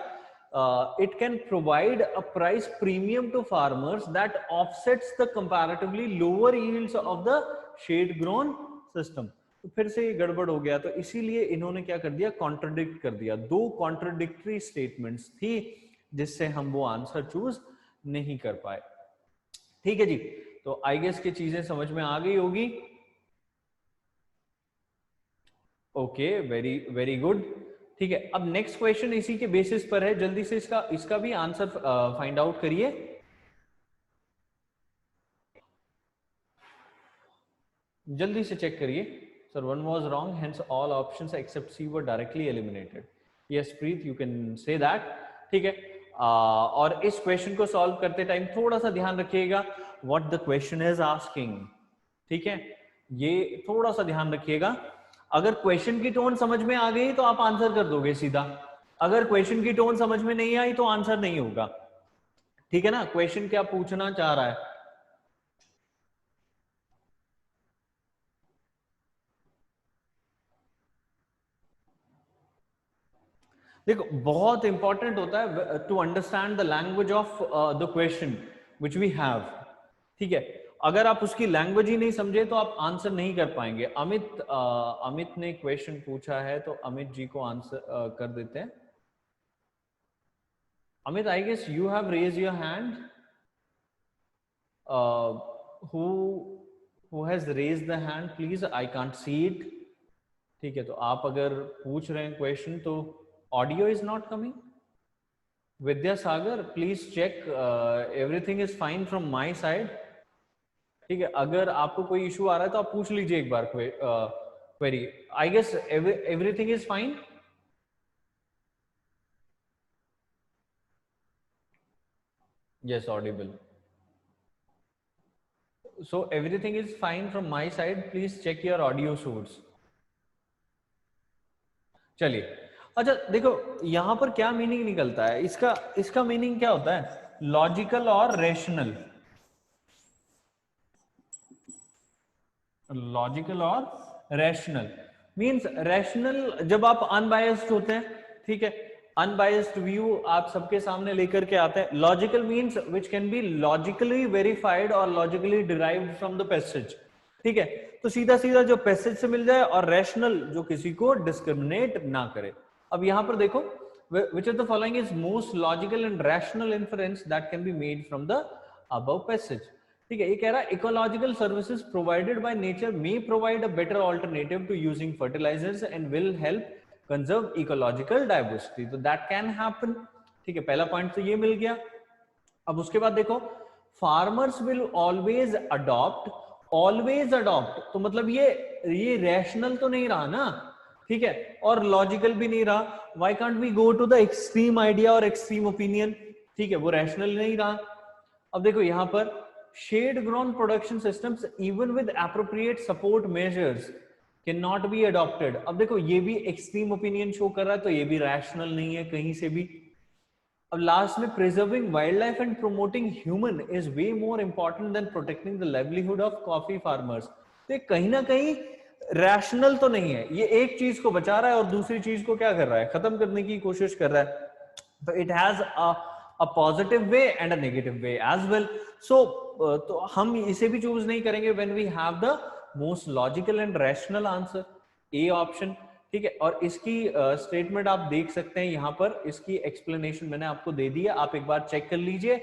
it can provide a price premium to farmers that offsets the comparatively lower yields of the shade grown system. तो फिर से ये गड़बड़ हो गया, तो इसीलिए इन्होंने क्या कर दिया, कॉन्ट्रडिक्ट कर दिया। दो कॉन्ट्रडिक्टरी स्टेटमेंट्स थी जिससे हम वो आंसर चूज नहीं कर पाए, ठीक है जी। तो आई गेस की चीजें समझ में आ गई होगी। ओके, वेरी वेरी गुड, ठीक है। अब नेक्स्ट क्वेश्चन इसी के बेसिस पर है, जल्दी से इसका भी आंसर फाइंड आउट करिए। जल्दी से चेक करिए। Sir one was wrong, hence all options except C were directly eliminated. Yes Preet, you can say that, ठीक है। और इस क्वेश्चन को सॉल्व करते टाइम थोड़ा सा ध्यान रखिएगा what the question is asking, ठीक है। ये थोड़ा सा ध्यान रखिएगा। अगर क्वेश्चन की टोन समझ में आ गई तो आप आंसर कर दोगे सीधा, अगर क्वेश्चन की टोन समझ में नहीं आई तो आंसर नहीं होगा, ठीक है ना। क्वेश्चन क्या पूछना चाह रहा है, देखो बहुत इंपॉर्टेंट होता है to understand the language of the question which we have, ठीक है। अगर आप उसकी लैंग्वेज ही नहीं समझे तो आप आंसर नहीं कर पाएंगे। अमित ने क्वेश्चन पूछा है तो अमित जी को आंसर कर देते हैं। Amit, I guess you have raise your hand. who has raised the hand please? I can't see it. ठीक है, तो आप अगर पूछ रहे हैं क्वेश्चन तो audio is not coming. Vidyasagar, please check everything is fine from my side. ठीक है, अगर आपको कोई इशू आ रहा है तो आप पूछ लीजिए एक बार query. I guess everything is fine. Yes, audible. So everything is fine from my side. Please check your audio source. चलिए, अच्छा देखो यहां पर क्या मीनिंग निकलता है इसका मीनिंग क्या होता है? लॉजिकल और रेशनल। लॉजिकल और रैशनल मींस रैशनल जब आप अनबायस्ड होते हैं, ठीक है, अनबायस्ड व्यू आप सबके सामने लेकर के आते हैं। Logical means which can be logically verified और logically derived from the passage, ठीक है, तो सीधा सीधा जो पैसेज से मिल जाए, और रैशनल जो किसी को डिस्क्रिमिनेट ना करे। अब यहां पर देखो, which of the following is most logical and rational inference that can be made from the above passage? ठीक है, ये कह रहा है ecological services provided by nature may provide a better alternative to using fertilizers and will help conserve ecological diversity. तो that can happen. ठीक है, पहला पॉइंट तो ये मिल गया। अब उसके बाद देखो, फार्मर्स विल ऑलवेज अडॉप्ट, तो मतलब ये रैशनल तो नहीं रहा ना, ठीक है, और लॉजिकल भी नहीं रहा। Why can't we go to the extreme idea और एक्सट्रीम ओपिनियन? ठीक है, वो रैशनल नहीं रहा। अब देखो यहां पर shade grown production systems even with appropriate support measures cannot be adopted। अब देखो ये भी एक्सट्रीम ओपिनियन शो कर रहा है, तो ये भी रैशनल नहीं है कहीं से भी। अब लास्ट में, preserving wild life and promoting human is way more important than protecting the livelihood of coffee farmers. तो ये कहीं ना कहीं रैशनल तो नहीं है, ये एक चीज को बचा रहा है और दूसरी चीज को क्या कर रहा है, खत्म करने की कोशिश कर रहा है। तो it has a positive way and a negative way as well। So तो हम इसे भी चूज नहीं करेंगे when we have the most logical and rational answer, A option. ठीक है, और इसकी स्टेटमेंट आप देख सकते हैं यहाँ पर, इसकी एक्सप्लेनेशन मैंने आपको दे दी है, आप एक बार चेक कर लीजिए।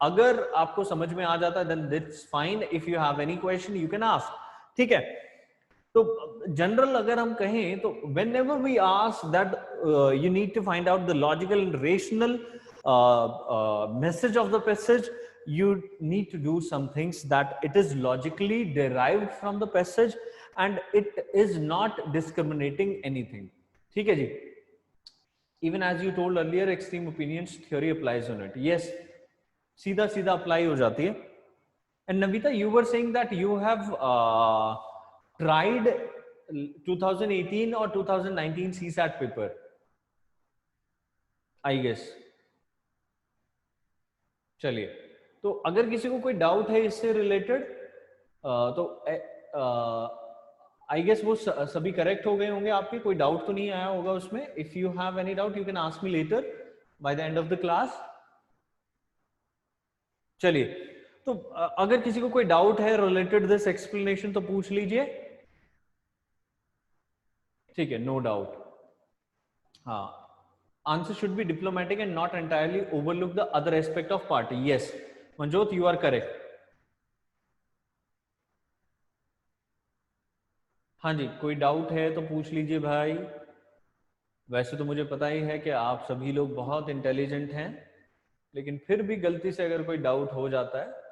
अगर आपको समझ में आ जाता है then that's fine, if you have any question you can ask। ठीक है, तो जनरल अगर हम कहें तो whenever we ask that you need to find out the logical and rational message of the passage, you need to do some things that it is logically derived from the passage and it is not discriminating anything। ठीक है जी, even as you told earlier, extreme opinions theory applies on it। yes, सीधा सीधा apply हो जाती है। and Navita, you were saying that you have tried 2018 or 2019 CSAT paper, I guess। चलिए, तो अगर किसी को कोई डाउट है इससे रिलेटेड तो आई गेस वो सभी करेक्ट हो गए होंगे आपके, कोई डाउट तो नहीं आया होगा उसमें। If you have any doubt you can ask me later by the end of the class. चलिए, तो अगर किसी को कोई डाउट है रिलेटेड दिस एक्सप्लेनेशन तो पूछ लीजिए। ठीक है, नो डाउट। हाँ, answer should be diplomatic and not entirely overlook the other aspect of party। yes, Manjot, you are correct। हाँ जी, कोई डाउट है तो पूछ लीजिए भाई। वैसे तो मुझे पता ही है कि आप सभी लोग बहुत इंटेलिजेंट हैं, लेकिन फिर भी गलती से अगर कोई डाउट हो जाता है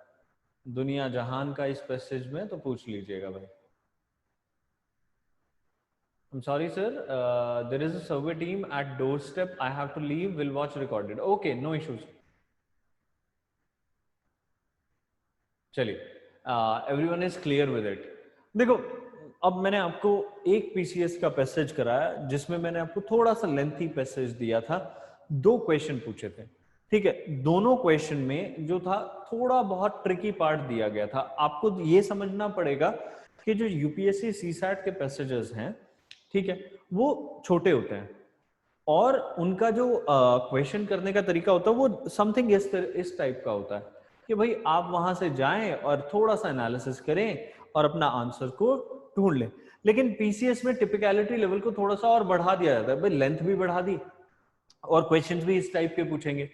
दुनिया जहान का इस पैसेज में तो पूछ लीजिएगा भाई। I'm sorry sir, there is a survey team at doorstep, I have to leave, will watch recorded। okay, no issues। चलिए, everyone is clear with it। देखो, अब मैंने आपको एक पीसीएस का पैसेज कराया जिसमें मैंने आपको थोड़ा सा लेंथी पैसेज दिया था, 2 क्वेश्चन पूछे थे। ठीक है, दोनों क्वेश्चन में जो था थोड़ा बहुत ट्रिकी पार्ट दिया गया था। आपको ये समझना पड़ेगा कि जो यूपीएससी सीसैट के पैसेजेस हैं, ठीक है, वो छोटे होते हैं और उनका जो क्वेश्चन करने का तरीका होता है वो समथिंग इस टाइप का होता है। कि भाई आप वहां से जाएं और थोड़ा सा एनालिसिस करें और अपना आंसर को ढूंढ लें। लेकिन पीसीएस में टिपिकलिटी लेवल को थोड़ा सा और बढ़ा दिया जाता है, भाई लेंथ भी बढ़ा दी और क्वेश्चंस भी इस टाइप के पूछेंगे।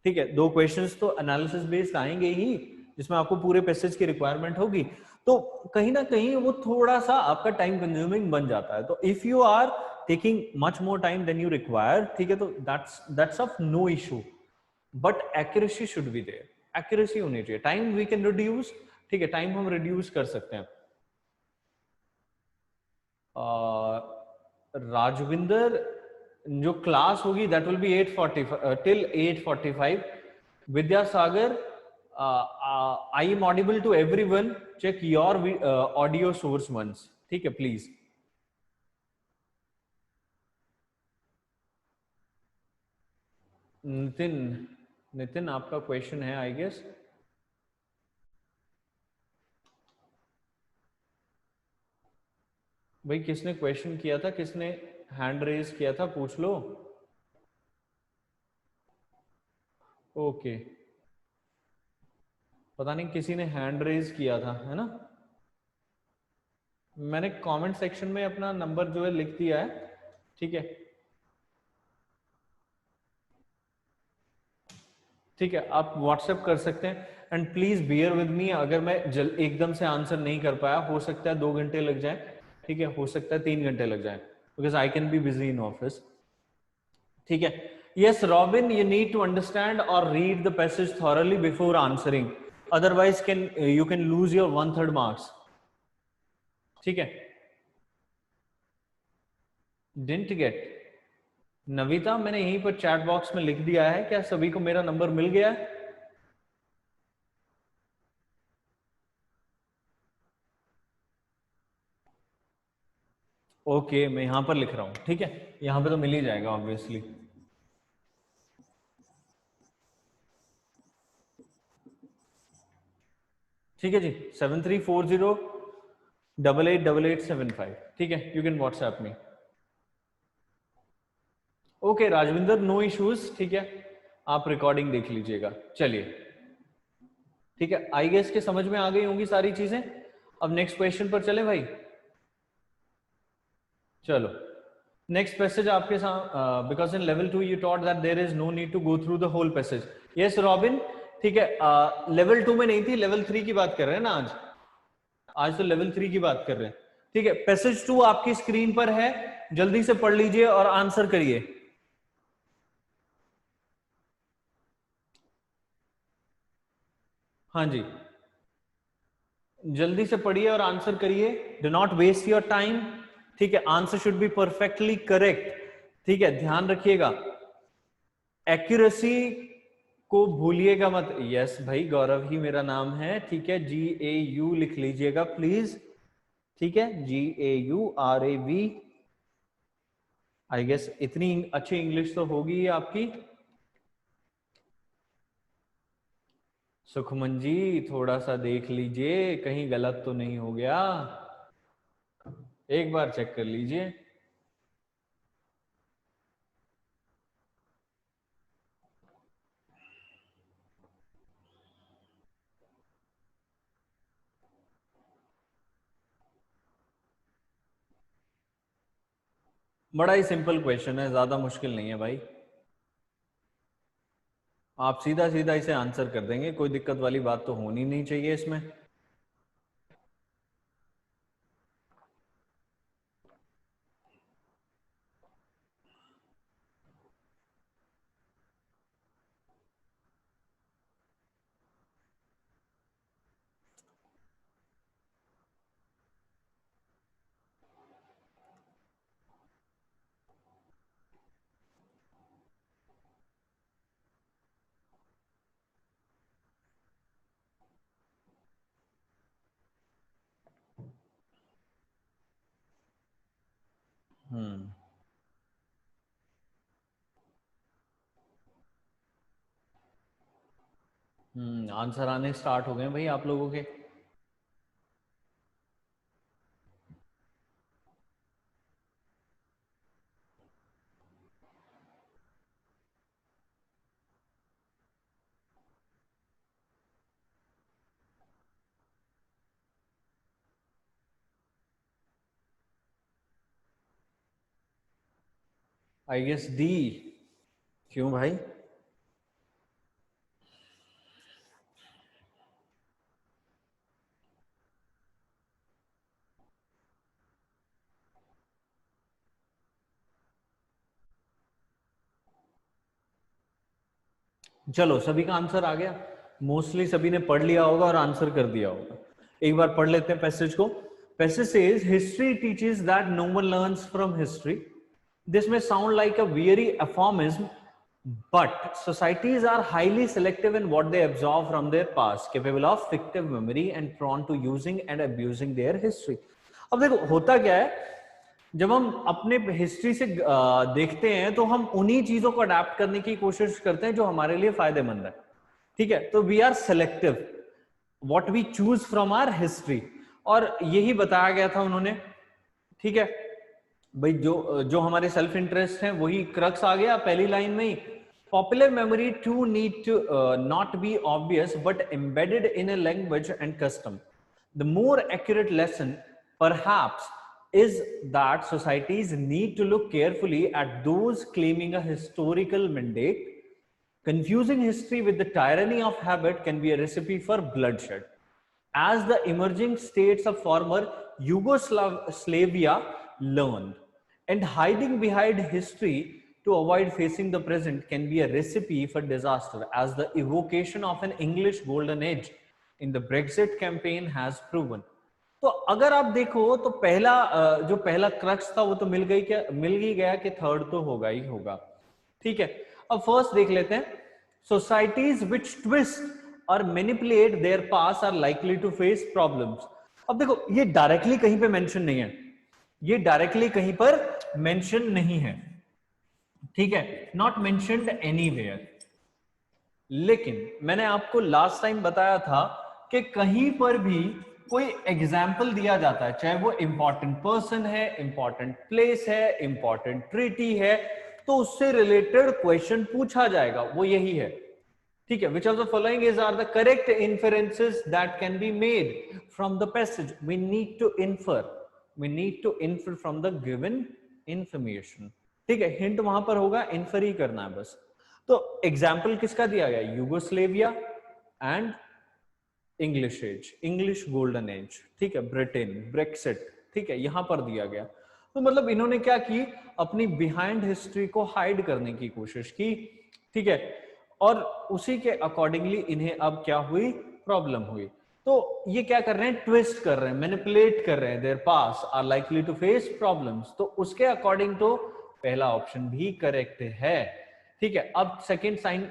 ठीक है, 2 क्वेश्चंस तो एनालिसिस बेस्ड आएंगे ही, जिसमें आपको पूरे पैसेज की रिक्वायरमेंट होगी, तो कहीं ना कहीं वो थोड़ा सा आपका टाइम कंज्यूमिंग बन जाता है। तो if you are taking much more time than you require, ठीक है, तो that's of no issue, but accuracy should be there, accuracy होनी चाहिए। टाइम वी कैन रिड्यूस, ठीक है, टाइम हम रिड्यूस कर सकते हैं। राजविंदर, जो क्लास होगी that will be 8:40 till 8:45। Vidyasagar, I am audible to everyone, check your audio source once, ठीक है प्लीज। नितिन, नितिन आपका क्वेश्चन है आई गेस। भाई किसने क्वेश्चन किया था, किसने हैंड रेज किया था, पूछ लो। ओके, पता नहीं किसी ने हैंड रेज किया था, है ना। मैंने कमेंट सेक्शन में अपना नंबर जो है लिख दिया है, ठीक है। ठीक है, आप व्हाट्सएप कर सकते हैं। And please bear with me, अगर मैं एकदम से आंसर नहीं कर पाया, हो सकता है 2 घंटे लग जाए, ठीक है, हो सकता है 3 घंटे लग जाए, because I can be busy in office. ठीक है, yes Robin, you need to understand और read the passage thoroughly before answering, otherwise can you can lose your 1/3 marks. ठीक है, डिडंट गेट। नविता, मैंने यहीं पर चैट बॉक्स में लिख दिया है, क्या सभी को मेरा नंबर मिल गया है? ओके, मैं यहां पर लिख रहा हूं, ठीक है, यहां पे तो मिल ही जाएगा ऑब्वियसली। ठीक है जी, 7340888875, ठीक है, you can WhatsApp me. Okay Rajvinder, no issues, ठीक है, आप रिकॉर्डिंग देख लीजिएगा। चलिए, ठीक है, आई गेस के समझ में आ गई होंगी सारी चीजें। अब नेक्स्ट क्वेश्चन पर चले भाई। चलो, नेक्स्ट पैसेज आपके साथ, because in level 2 you taught that there is no need to go through the whole passage. Yes Robin, ठीक है, लेवल 2 में नहीं थी, लेवल 3 की बात कर रहे हैं ना आज। आज तो लेवल 3 की बात कर रहे हैं, ठीक है। पैसेज 2 आपकी स्क्रीन पर है, जल्दी से पढ़ लीजिए और आंसर करिए। हाँ जी, जल्दी से पढ़िए और आंसर करिए, do not waste your time, ठीक है। Answer should be perfectly correct, ठीक है, ध्यान रखिएगा, एक्यूरेसी को भूलिएगा मत। यस भाई, गौरव ही मेरा नाम है, ठीक है, GAU लिख लीजिएगा प्लीज, ठीक है, GAURAV। आई गेस इतनी अच्छी इंग्लिश तो होगी आपकी। सुखमन जी, थोड़ा सा देख लीजिए कहीं गलत तो नहीं हो गया, एक बार चेक कर लीजिए। बड़ा ही सिंपल क्वेश्चन है, ज्यादा मुश्किल नहीं है भाई, आप सीधा सीधा इसे आंसर कर देंगे, कोई दिक्कत वाली बात तो होनी नहीं चाहिए इसमें। हम्म आंसर आने स्टार्ट हो गए भाई आप लोगों के। I guess D. क्यों भाई? चलो सभी का आंसर आ गया, मोस्टली सभी ने पढ़ लिया होगा और आंसर कर दिया होगा। एक बार पढ़ लेते हैं पैसेज को। Passage says history teaches that no one learns from history. This may sound like a weary aphorism, but societies are highly selective in what they absorb from their past, capable of fictive memory and prone to using and abusing their history. अब देखो होता क्या है, जब हम अपने history से देखते हैं तो हम उन्हीं चीजों को अडेप्ट करने की कोशिश करते हैं जो हमारे लिए फायदेमंद है। ठीक है, तो we are selective what we choose from our history, और यही बताया गया था उन्होंने। ठीक है भाई, जो हमारे सेल्फ इंटरेस्ट हैं वही क्रक्स आ गया पहली लाइन में ही। Popular memory to need to not be obvious but embedded in a language and custom. The more accurate lesson perhaps is that societies need to look carefully at those claiming a historical mandate. Confusing history with the tyranny of habit can be a recipe for bloodshed. As the emerging states of former Yugoslavia learned, and hiding behind history to avoid facing the present can be a recipe for disaster, as the evocation of an English golden age in the Brexit campaign has proven. तो अगर आप देखो तो जो पहला crux था वो तो मिल ही गया कि थर्ड तो होगा ही होगा। ठीक है, अब फर्स्ट देख लेते हैं। सोसाइटीज विच ट्विस्ट और manipulate their past are likely to face problems. अब देखो ये डायरेक्टली कहीं पे मेंशन नहीं है, ये डायरेक्टली कहीं पर मेंशन नहीं है। ठीक है, नॉट मेंशन्ड एनीवेयर। लेकिन मैंने आपको लास्ट टाइम बताया था कि कहीं पर भी कोई एग्जाम्पल दिया जाता है, चाहे वो इंपॉर्टेंट पर्सन है, इंपॉर्टेंट प्लेस है, इंपॉर्टेंट ट्रीटी है, तो उससे रिलेटेड क्वेश्चन पूछा जाएगा, वो यही है। ठीक है, which of the following is are the correct inferences that can be made from the passage? We need to infer from the given information. ठीक है, हिंट वहां पर होगा, इन्फर ही करना है बस। तो एग्जाम्पल किसका दिया गया? Yugoslavia and English age, English golden age. ठीक है, ब्रिटेन, ब्रेक्सिट। ठीक है, यहां पर दिया गया। तो मतलब इन्होंने क्या की, अपनी बिहाइंड हिस्ट्री को हाइड करने की कोशिश की। ठीक है, और उसी के अकॉर्डिंगली इन्हें अब क्या हुई, प्रॉब्लम हुई। तो ये क्या कर रहे हैं, ट्विस्ट कर रहे हैं, मैनिपुलेट कर रहे हैं, their past are likely to face problems. तो उसके अकॉर्डिंग तो पहला ऑप्शन भी करेक्ट है। ठीक है, अब second sign,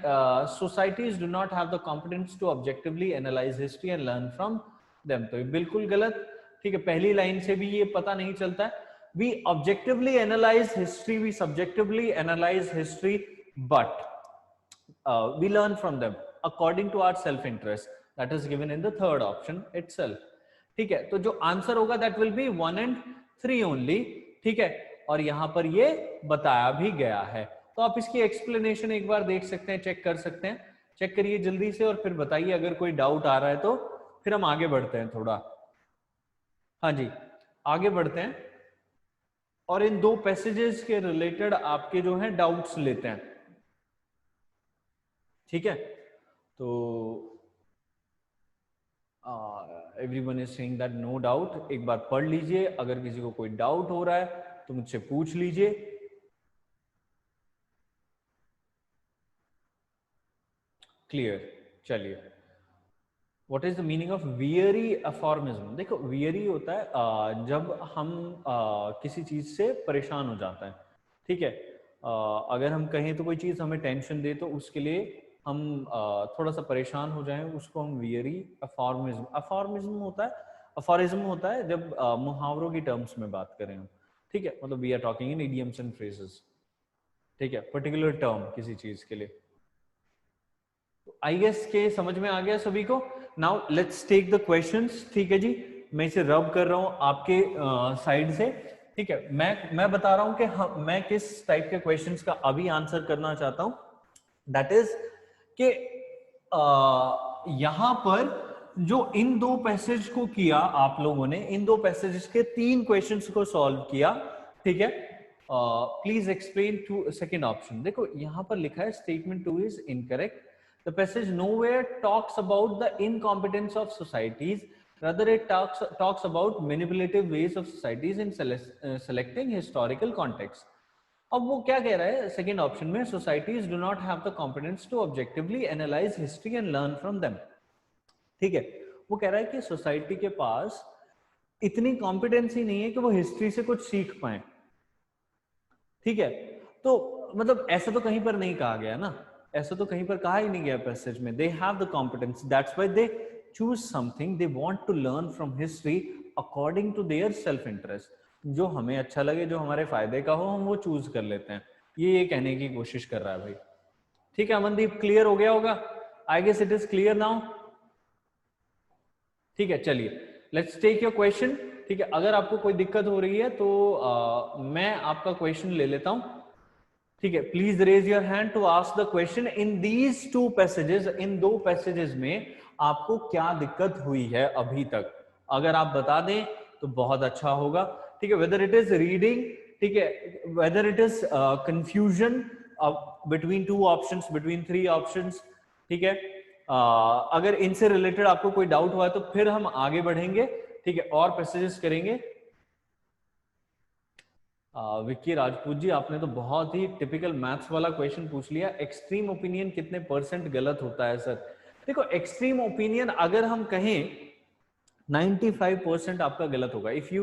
societies do not have the competence to objectively analyse history and learn from them. तो ये बिल्कुल गलत। ठीक है, पहली लाइन से भी ये पता नहीं चलता है। We objectively analyse history, we subjectively analyse history, but we learn from them according to our self interest, that is given in the third option itself. ठीक है, तो जो आंसर होगा that will be 1 and 3 only. ठीक है, और यहां पर ये बताया भी गया है। तो आप इसकी एक्सप्लेनेशन एक बार देख सकते हैं, चेक कर सकते हैं, चेक करिए जल्दी से और फिर बताइए अगर कोई डाउट आ रहा है तो फिर हम आगे बढ़ते हैं थोड़ा। हाँ जी, आगे बढ़ते हैं और इन दो पैसेजेस के रिलेटेड आपके जो है डाउट्स लेते हैं। ठीक है, तो everyone is saying that no doubt. एक बार पढ़ लीजिए, अगर किसी को कोई डाउट हो रहा है तो मुझसे पूछ लीजिए। क्लियर, चलिए। What is the meaning of weary aphorism? देखो वियरी होता है जब हम किसी चीज से परेशान हो जाते हैं। ठीक है, अगर हम कहें तो कोई चीज हमें टेंशन दे तो उसके लिए हम थोड़ा सा परेशान हो जाएं, उसको हम वियरी अफॉर्मिज्म होता है जब मुहावरों की टर्म्स में बात करें हम। ठीक है, मतलब we are talking in idioms and phrases. ठीक है, पर्टिकुलर टर्म किसी चीज के लिए। आई गेस के समझ में आ गया सभी को। Now let's take the questions. ठीक है जी, मैं इसे रब कर रहा हूं आपके साइड से। ठीक है, मैं बता रहा हूं कि मैं किस टाइप के क्वेश्चंस का अभी आंसर करना चाहता हूं। दैट इज कि यहां पर जो इन दो पैसेज को किया आप लोगों ने, इन दो पैसेज के 3 क्वेश्चंस को सॉल्व किया। ठीक है, please explain to second option. देखो यहाँ पर लिखा है statement 2 is incorrect, the passage nowhere talks about the incompetence of societies, rather it talks about manipulative ways of societies in selecting historical context। अब वो क्या कह रहा है सेकेंड ऑप्शन में, societies do not have the competence to objectively analyse history and learn from them. ठीक है, वो कह रहा है कि सोसाइटी के पास इतनी कॉम्पिटेंसी नहीं है कि वो हिस्ट्री से कुछ सीख पाए। ठीक है, तो मतलब ऐसा तो कहीं पर नहीं कहा गया ना, ऐसा तो कहीं पर कहा ही नहीं गया पैसेज में। They have the competence, that's why they choose something, they want to learn from history according to their self interest. जो हमें अच्छा लगे, जो हमारे फायदे का हो, हम वो चूज कर लेते हैं। ये कहने की कोशिश कर रहा है भाई। ठीक है अमनदीप, क्लियर हो गया होगा? I guess it is clear now. ठीक है, चलिए लेट्स टेक योर क्वेश्चन। ठीक है, अगर आपको कोई दिक्कत हो रही है तो मैं आपका क्वेश्चन ले लेता हूं। ठीक है, please raise your hand to ask the question. In these two passages, इन दो पैसेजेस में आपको क्या दिक्कत हुई है अभी तक? अगर आप बता दें तो बहुत अच्छा होगा। ठीक है, वेदर इट इज रीडिंग, ठीक है, whether it is confusion between two options, between three options. ठीक है, अगर इनसे रिलेटेड आपको कोई डाउट हुआ है तो फिर हम आगे बढ़ेंगे। ठीक है, और पैसेजेस करेंगे। विक्की राजपूत जी, आपने तो बहुत ही टिपिकल मैथ्स वाला क्वेश्चन पूछ लिया। एक्सट्रीम ओपिनियन कितने % गलत होता है सर? देखो एक्सट्रीम ओपिनियन अगर हम कहें 95% आपका गलत होगा। If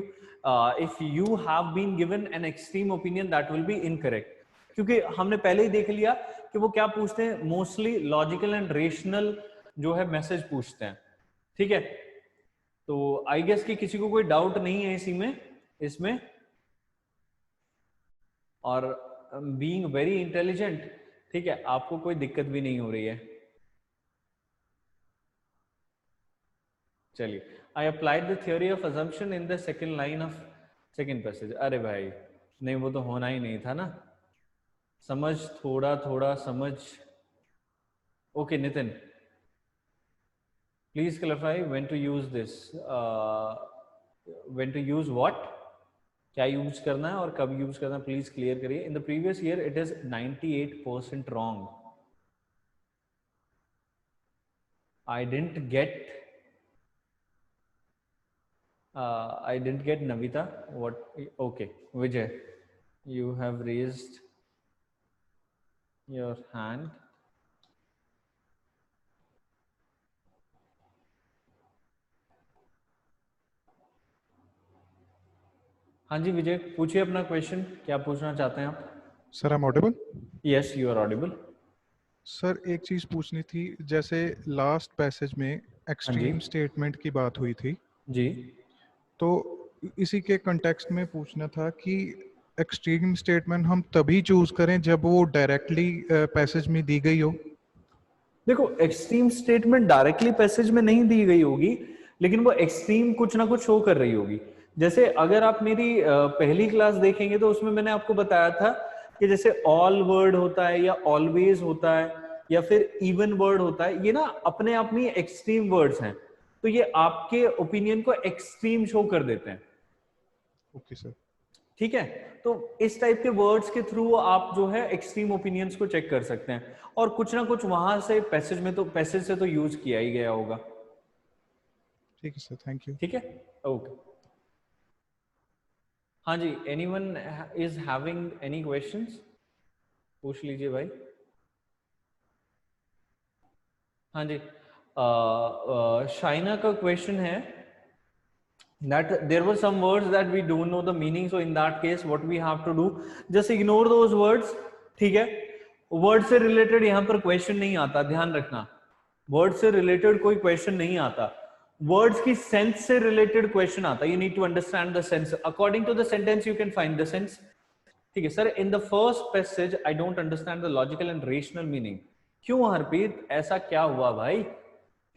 you have been given an extreme opinion that will be incorrect, क्योंकि हमने पहले ही देख लिया कि वो क्या पूछते हैं, मोस्टली लॉजिकल एंड रेशनल जो है मैसेज पूछते हैं। ठीक है, तो आई गेस कि किसी को कोई डाउट नहीं है इसमें। और बीइंग वेरी इंटेलिजेंट, ठीक है, आपको कोई दिक्कत भी नहीं हो रही है। चलिए, I applied the theory of assumption in the second line of second passage. अरे भाई नहीं, वो तो होना ही नहीं था ना, समझ थोड़ा थोड़ा समझ। Okay Nitin, please clarify when to use this, when to use what, क्या यूज करना है और कब यूज करना है, प्लीज क्लियर करिए। In the previous year it is 98% wrong. I didn't get Navita. What? Okay, Vijay, you have raised your hand. हाँ जी विजय, पूछिए अपना क्वेश्चन, क्या पूछना चाहते हैं आप? Sir I am audible? Yes you are audible. Sir एक चीज पूछनी थी, जैसे लास्ट पैसेज में एक्सट्रीम स्टेटमेंट की बात हुई थी जी, तो इसी के कंटेक्स्ट में पूछना था कि एक्सट्रीम स्टेटमेंट हम तभी चूज करें जब वो डायरेक्टली पैसेज में दी गई हो। देखो एक्सट्रीम स्टेटमेंट डायरेक्टली पैसेज में नहीं दी गई होगी, लेकिन वो एक्सट्रीम कुछ ना कुछ शो कर रही होगी। जैसे अगर आप मेरी पहली क्लास देखेंगे तो उसमें मैंने आपको बताया था कि जैसे ऑल वर्ड होता है या ऑलवेज होता है या फिर इवन वर्ड होता है, ये ना अपने आप में एक्सट्रीम वर्ड्स हैं, तो ये आपके ओपिनियन को एक्सट्रीम शो कर देते हैं। ओके सर, ठीक है, तो इस टाइप के वर्ड्स के थ्रू आप जो है एक्सट्रीम ओपिनियंस को चेक कर सकते हैं, और कुछ ना कुछ वहां से पैसेज से तो यूज किया ही गया होगा। ठीक है सर, थैंक यू। ठीक है, ओके। हाँ जी, anyone is having any questions? पूछ लीजिए भाई। हाँ जी, शाइना का क्वेश्चन है that there were some words that we don't know the meaning, so in that case what we have to do, just ignore those words। ठीक है, वर्ड से related यहाँ पर क्वेश्चन नहीं आता, ध्यान रखना, वर्ड से रिलेटेड कोई क्वेश्चन नहीं आता, वर्ड्स की सेंस से रिलेटेड क्वेश्चन आता है। You need to understand the sense, according to the sentence you can find the sense. ठीक है sir, in the first passage I don't understand the logical and rational meaning. क्यों हरप्रीत, ऐसा क्या हुआ भाई?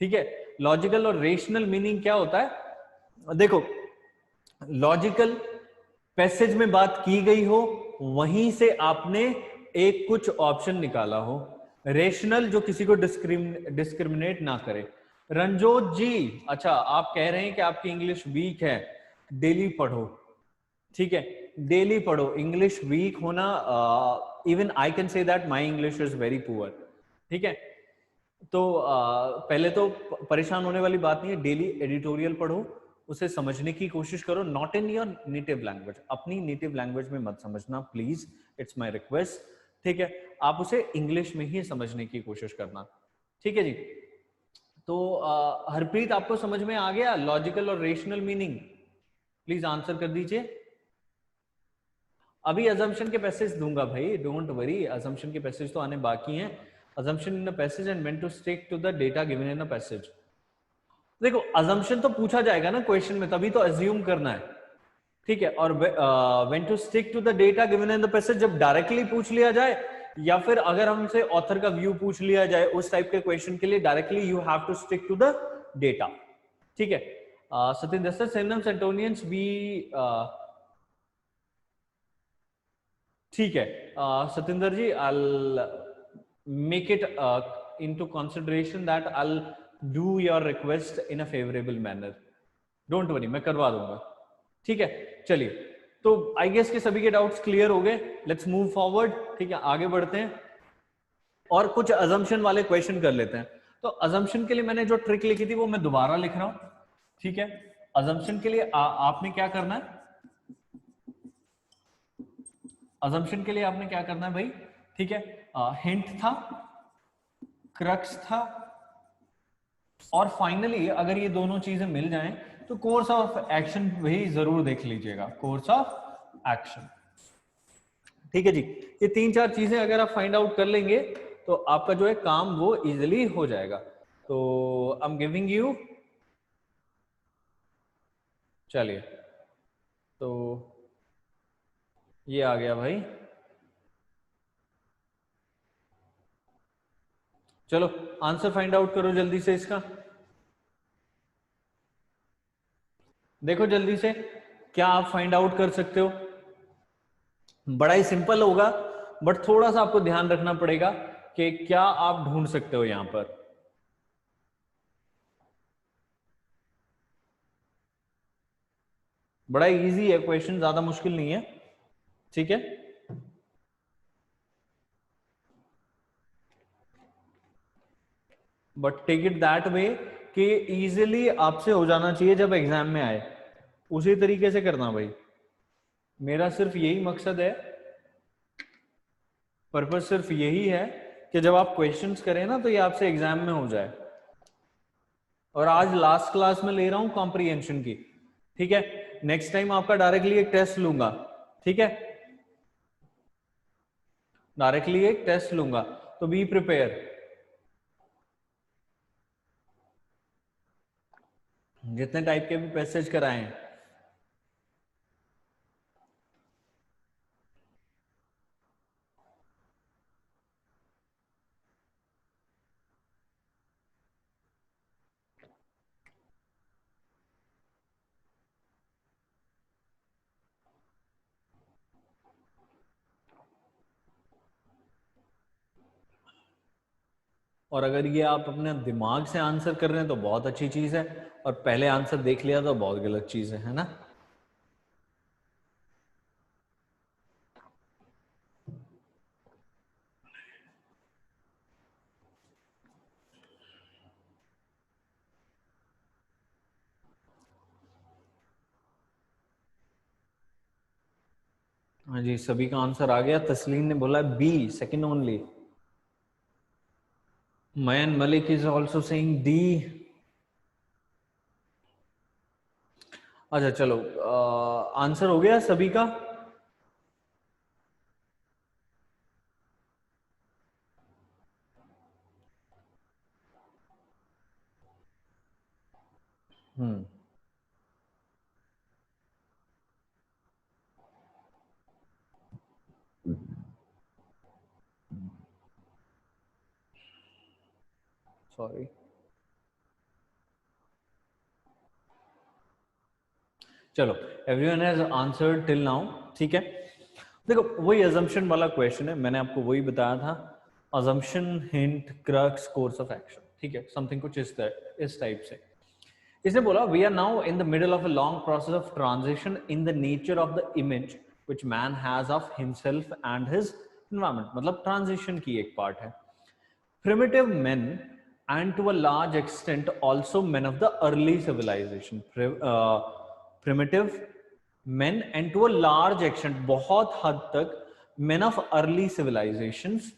ठीक है, लॉजिकल और रेशनल मीनिंग क्या होता है? देखो, लॉजिकल पैसेज में बात की गई हो, वहीं से आपने एक कुछ ऑप्शन निकाला हो, रेशनल जो किसी को डिस्क्रिमिनेट ना करे। रंजोत जी, अच्छा आप कह रहे हैं कि आपकी इंग्लिश वीक है, डेली पढ़ो। ठीक है, डेली पढ़ो। इंग्लिश वीक होना, even I can say that my English is very poor, ठीक है। तो पहले तो परेशान होने वाली बात नहीं है, डेली एडिटोरियल पढ़ो, उसे समझने की कोशिश करो, not in your native language, अपनी नेटिव लैंग्वेज में मत समझना प्लीज, इट्स माय रिक्वेस्ट, ठीक है। आप उसे इंग्लिश में ही समझने की कोशिश करना, ठीक है जी। तो हरप्रीत आपको समझ में आ गया लॉजिकल और रेशनल मीनिंग? प्लीज आंसर कर दीजिए। अभी अजम्पशन के पैसेज दूंगा भाई, डोंट वरी, अजम्पशन के पैसेज तो आने बाकी हैं। assumption in a passage and when to stick to the data given in a passage। देखो assumption तो पूछा जाएगा ना क्वेश्चन में, तभी तो assume करना है, ठीक है। और when to stick to the data given in the passage जब डायरेक्टली पूछ लिया जाए, या फिर अगर हमसे ऑथर का व्यू पूछ लिया जाए उस टाइप के क्वेश्चन के लिए directly you have to stick to the data, ठीक है। सत्येंद्र सर, सिनोनिम्स एंटोनियंस भी ठीक है। सत्येंद्र जी, I'll make it into consideration that I'll do your request in a favorable manner, don't worry, मैं करवा दूंगा, ठीक है। चलिए, तो आई गेस के सभी के डाउट्स क्लियर हो गए, लेट्स मूव फॉरवर्ड, ठीक है, आगे बढ़ते हैं और कुछ अजम्पशन वाले क्वेश्चन कर लेते हैं। तो अजम्पशन के लिए मैंने जो ट्रिक लिखी थी वो मैं दोबारा लिख रहा हूं, ठीक है। अजम्पशन के लिए आपने क्या करना है, अजम्पशन के लिए आपने क्या करना है भाई, ठीक है। हिंट था, क्रक्स था, और फाइनली अगर ये दोनों चीजें मिल जाएं तो कोर्स ऑफ एक्शन भी जरूर देख लीजिएगा, कोर्स ऑफ एक्शन, ठीक है जी। ये 3-4 चीजें अगर आप फाइंड आउट कर लेंगे तो आपका जो है काम वो इजिली हो जाएगा। तो आई एम गिविंग यू, चलिए, तो ये आ गया भाई, चलो आंसर फाइंड आउट करो जल्दी से इसका, देखो जल्दी से क्या आप फाइंड आउट कर सकते हो। बड़ा ही सिंपल होगा, बट थोड़ा सा आपको ध्यान रखना पड़ेगा कि क्या आप ढूंढ सकते हो यहां पर। बड़ा इजी है क्वेश्चन, ज्यादा मुश्किल नहीं है, ठीक है। But take it that way कि इजीली आपसे हो जाना चाहिए जब एग्जाम में आए, उसी तरीके से करना भाई। मेरा सिर्फ यही मकसद है, पर्पस सिर्फ यही है कि जब आप क्वेश्चंस करें ना तो ये आपसे एग्जाम में हो जाए। और आज लास्ट क्लास में ले रहा हूं कॉम्प्रिहेंशन की, ठीक है। नेक्स्ट टाइम आपका डायरेक्टली एक टेस्ट लूंगा, ठीक है, डायरेक्टली एक टेस्ट लूंगा, तो बी प्रिपेयर। जितने टाइप के भी पैसेज कराए हैं, और अगर ये आप अपने दिमाग से आंसर कर रहे हैं तो बहुत अच्छी चीज है, और पहले आंसर देख लिया तो बहुत गलत चीज है ना। हाँ जी, सभी का आंसर आ गया। तस्लीम ने बोला B, second only. Mayan Malik is also saying D. अच्छा चलो, आंसर हो गया सभी का। सॉरी, चलो, everyone has answered till now, ठीक है। देखो वही अजम्पशन वाला क्वेश्चन है, मैंने आपको वही बताया था, assumption, hint, crux, course of action, ठीक है, समथिंग कुछ इस टाइप से। इसने बोला we are now in the middle of a long process of transition in the nature of the image which man has of himself and his environment. मतलब transition की एक part है. Primitive men and to a large extent also men of the early civilization. Primitive men and to a large extent, बहुत हद तक men of early civilizations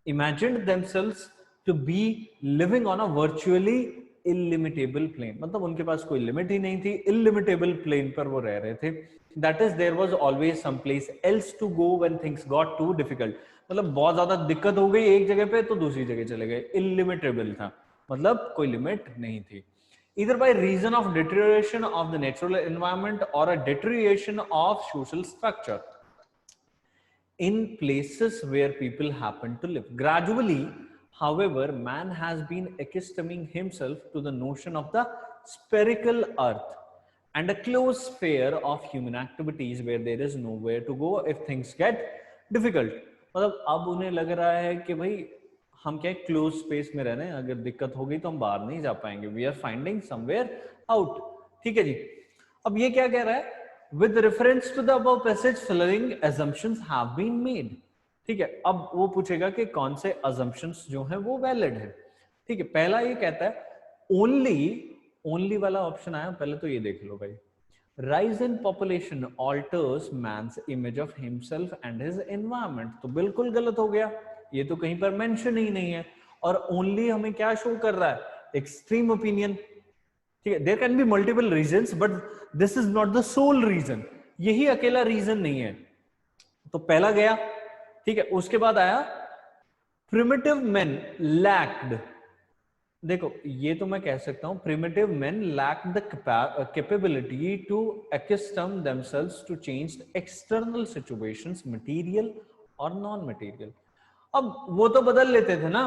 imagined themselves to be living on a virtually illimitable plane. मतलब उनके पास कोई limit ही नहीं थी, illimitable plane पर वो रह रहे थे. That is, there was always some place else to go when things got too difficult. मतलब बहुत ज्यादा दिक्कत हो गई एक जगह पे तो दूसरी जगह चले गए. Illimitable था, मतलब कोई लिमिट नहीं थी. Either by reason of deterioration of the natural environment or a deterioration of social structure in places where people happen to live. Gradually, however, man has been accustoming himself to the notion of the spherical earth and a closed sphere of human activities where there is nowhere to go if things get difficult. मतलब अब उन्हें लग रहा है कि भाई हम क्या क्लोज स्पेस में रह रहे हैं, अगर दिक्कत हो गई तो हम बाहर नहीं जा पाएंगे. We are finding somewhere out. ठीक है जी. अब ये क्या कह रहा है? With reference to the above passage, following assumptions have been made. ठीक है, अब वो पूछेगा कि कौन से assumptions जो हैं वो valid है. ठीक है, पहला ये कहता है only वाला ऑप्शन आया, पहले तो ये देख लो भाई. Rise in population alters man's image of himself and his environment. तो बिल्कुल गलत हो गया, ये तो कहीं पर मेंशन ही नहीं है. और ओनली हमें क्या शो कर रहा है? Extreme opinion. ठीक है, there can be multiple reasons but this is not the sole reason. यही अकेला रीजन नहीं है. तो पहला गया. ठीक है, उसके बाद आया प्रिमिटिव मेन लैक्ड. देखो ये तो मैं कह सकता हूं, primitive men lacked the capability to accustom themselves to changed external situations, material और नॉन मटेरियल. अब वो तो बदल लेते थे ना,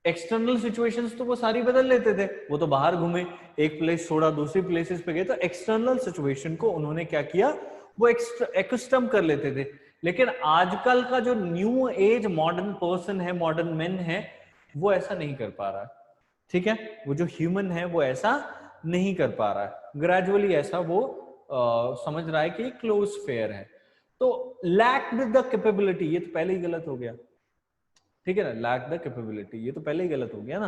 एक्सटर्नल सिचुएशंस तो वो सारी बदल लेते थे. वो तो बाहर घूमे, एक प्लेस छोड़ा दूसरी प्लेसेस पे गए, तो एक्सटर्नल सिचुएशन को उन्होंने क्या किया, वो एक्स्टम कर लेते थे. लेकिन आजकल का जो न्यू एज मॉडर्न पर्सन है, मॉडर्न मैन है, वो ऐसा नहीं कर पा रहा है. ठीक है, वो जो ह्यूमन है वो ऐसा नहीं कर पा रहा है. ग्रेजुअली ऐसा वो समझ रहा है कि क्लोज फेयर है. तो लैक्ड द कैपेबिलिटी, ये तो पहले ही गलत हो गया. ठीक है ना, लैक द कैपेबिलिटी, ये तो पहले ही गलत हो गया ना.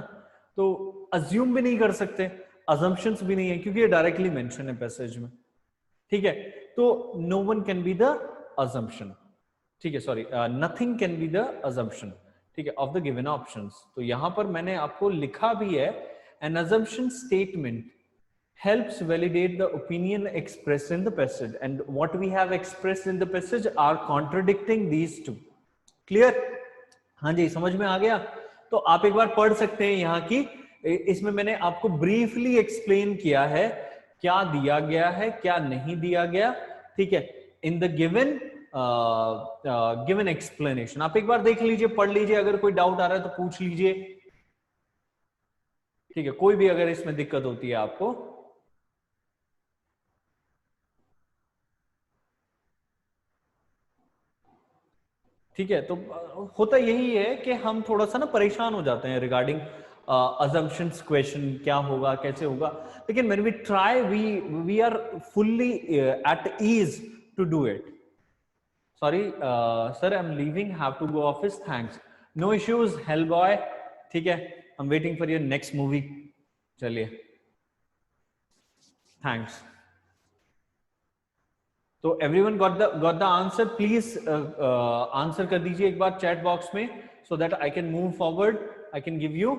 तो अज्यूम भी नहीं कर सकते, अजम्पशंस भी नहीं है, क्योंकि ये डायरेक्टली मेंशन है पैसेज में. ठीक है, तो no one can be the assumption. ठीक है, sorry, nothing can be the assumption. ठीक है, ऑफ द गिवन ऑप्शंस. तो यहां पर मैंने आपको लिखा भी है, N assumption statement helps validate the opinion expressed in the passage, and what we have expressed in the passage are contradicting these two. Clear? हाँ जी, समझ में आ गया. तो आप एक बार पढ़ सकते हैं यहाँ की, इसमें मैंने आपको ब्रीफली एक्सप्लेन किया है क्या दिया गया है, क्या नहीं दिया गया. ठीक है, इन द गिवन एक्सप्लेनेशन. आप एक बार देख लीजिए, पढ़ लीजिए, अगर कोई डाउट आ रहा है तो पूछ लीजिए. ठीक है, कोई भी अगर इसमें दिक्कत होती है आपको. ठीक है, तो होता यही है कि हम थोड़ा सा ना परेशान हो जाते हैं रिगार्डिंग assumptions क्वेश्चन, क्या होगा कैसे होगा. लेकिन when we try, we are fully at ease to do it. Sorry sir, I'm leaving, have to go office, thanks. No issues, Hellboy. ठीक है, I'm waiting for your next movie. चलिए, thanks. तो everyone got the answer. Please answer कर दीजिए एक बार chat box में, so that I can move forward, I can give you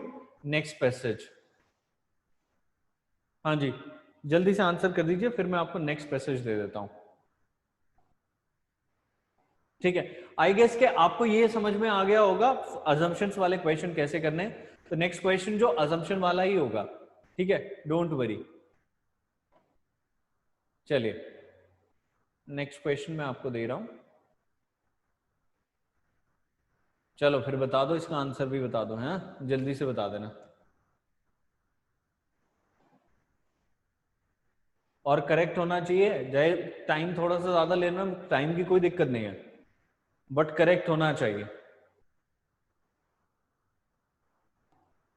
next passage. हाँ जी, जल्दी से आंसर कर दीजिए, फिर मैं आपको नेक्स्ट पैसेज दे देता हूं. ठीक है, आई गेस के आपको ये समझ में आ गया होगा अजम्पशंस वाले क्वेश्चन कैसे करने. तो नेक्स्ट क्वेश्चन जो अजम्पशन वाला ही होगा. ठीक है, डोंट वरी. चलिए, नेक्स्ट क्वेश्चन मैं आपको दे रहा हूं. चलो फिर बता दो, इसका आंसर भी बता दो. हैं, जल्दी से बता देना. और करेक्ट होना चाहिए. चाहे टाइम थोड़ा सा ज्यादा लेना, टाइम की कोई दिक्कत नहीं है, बट करेक्ट होना चाहिए.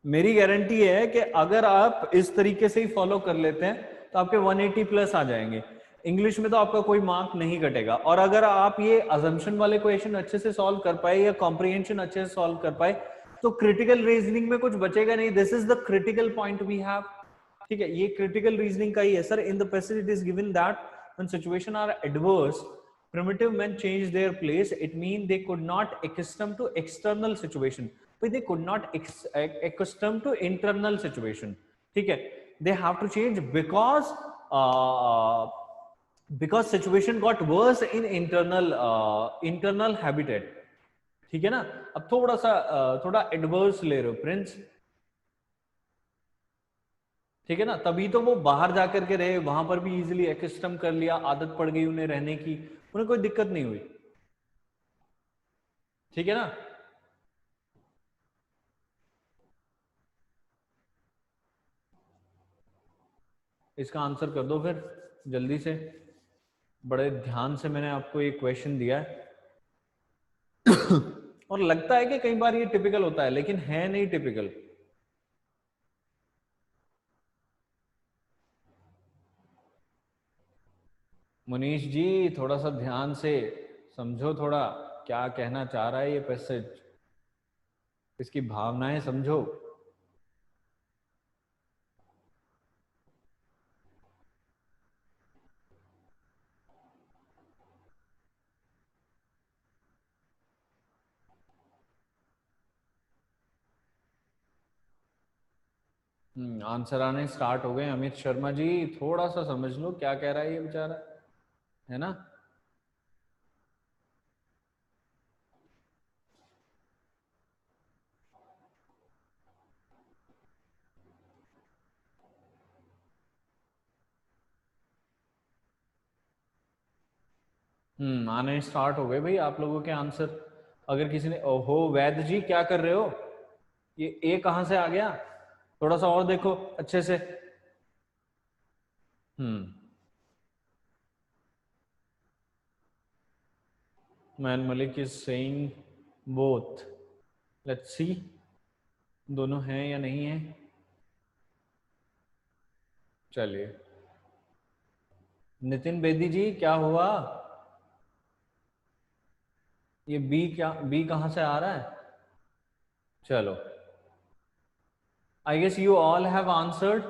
मेरी गारंटी है कि अगर आप इस तरीके से ही फॉलो कर लेते हैं तो आपके 180 प्लस आ जाएंगे. इंग्लिश में तो आपका कोई मार्क नहीं कटेगा। और अगर आप ये अजम्पशन वाले क्वेश्चन अच्छे से सॉल्व कर पाए या कॉम्प्रिहेंशन अच्छे से सॉल्व कर पाए तो क्रिटिकल रीजनिंग में कुछ बचेगा नहीं। This is the critical point we have. ठीक है, ये क्रिटिकल रीजनिंग का ही है sir. In the passage it is given that when situation are adverse primitive men changed their place. It means they could not accustom to external situation, but they could not accustom to internal situation. ठीक है, they have to change because situation got worse in internal habitat. ठीक है ना। अब थोड़ा सा थोड़ा adverse ले रहे हो प्रिंस, ठीक है ना, तभी तो वो बाहर जाकर के रहे, वहां पर भी इजीली एक्स्टम कर लिया, आदत पड़ गई उन्हें रहने की, उन्हें कोई दिक्कत नहीं हुई। ठीक है ना। इसका आंसर कर दो फिर जल्दी से, बड़े ध्यान से मैंने आपको एक क्वेश्चन दिया है और लगता है कि कई बार ये टिपिकल होता है, लेकिन है नहीं टिपिकल। मनीष जी थोड़ा सा ध्यान से समझो, थोड़ा क्या कहना चाह रहा है ये पैसेज, इसकी भावनाएं समझो। आंसर आने स्टार्ट हो गए। अमित शर्मा जी थोड़ा सा समझ लो क्या कह रहा है ये बेचारा, है ना। आने स्टार्ट हो गए भाई आप लोगों के आंसर। अगर किसी ने, ओहो वैद्य जी क्या कर रहे हो, ये ए कहां से आ गया, थोड़ा सा और देखो अच्छे से। Man Malik is saying both, let's see दोनों हैं या नहीं है। चलिए नितिन बेदी जी क्या हुआ, ये बी क्या, बी कहां से आ रहा है। चलो I guess you all have answered.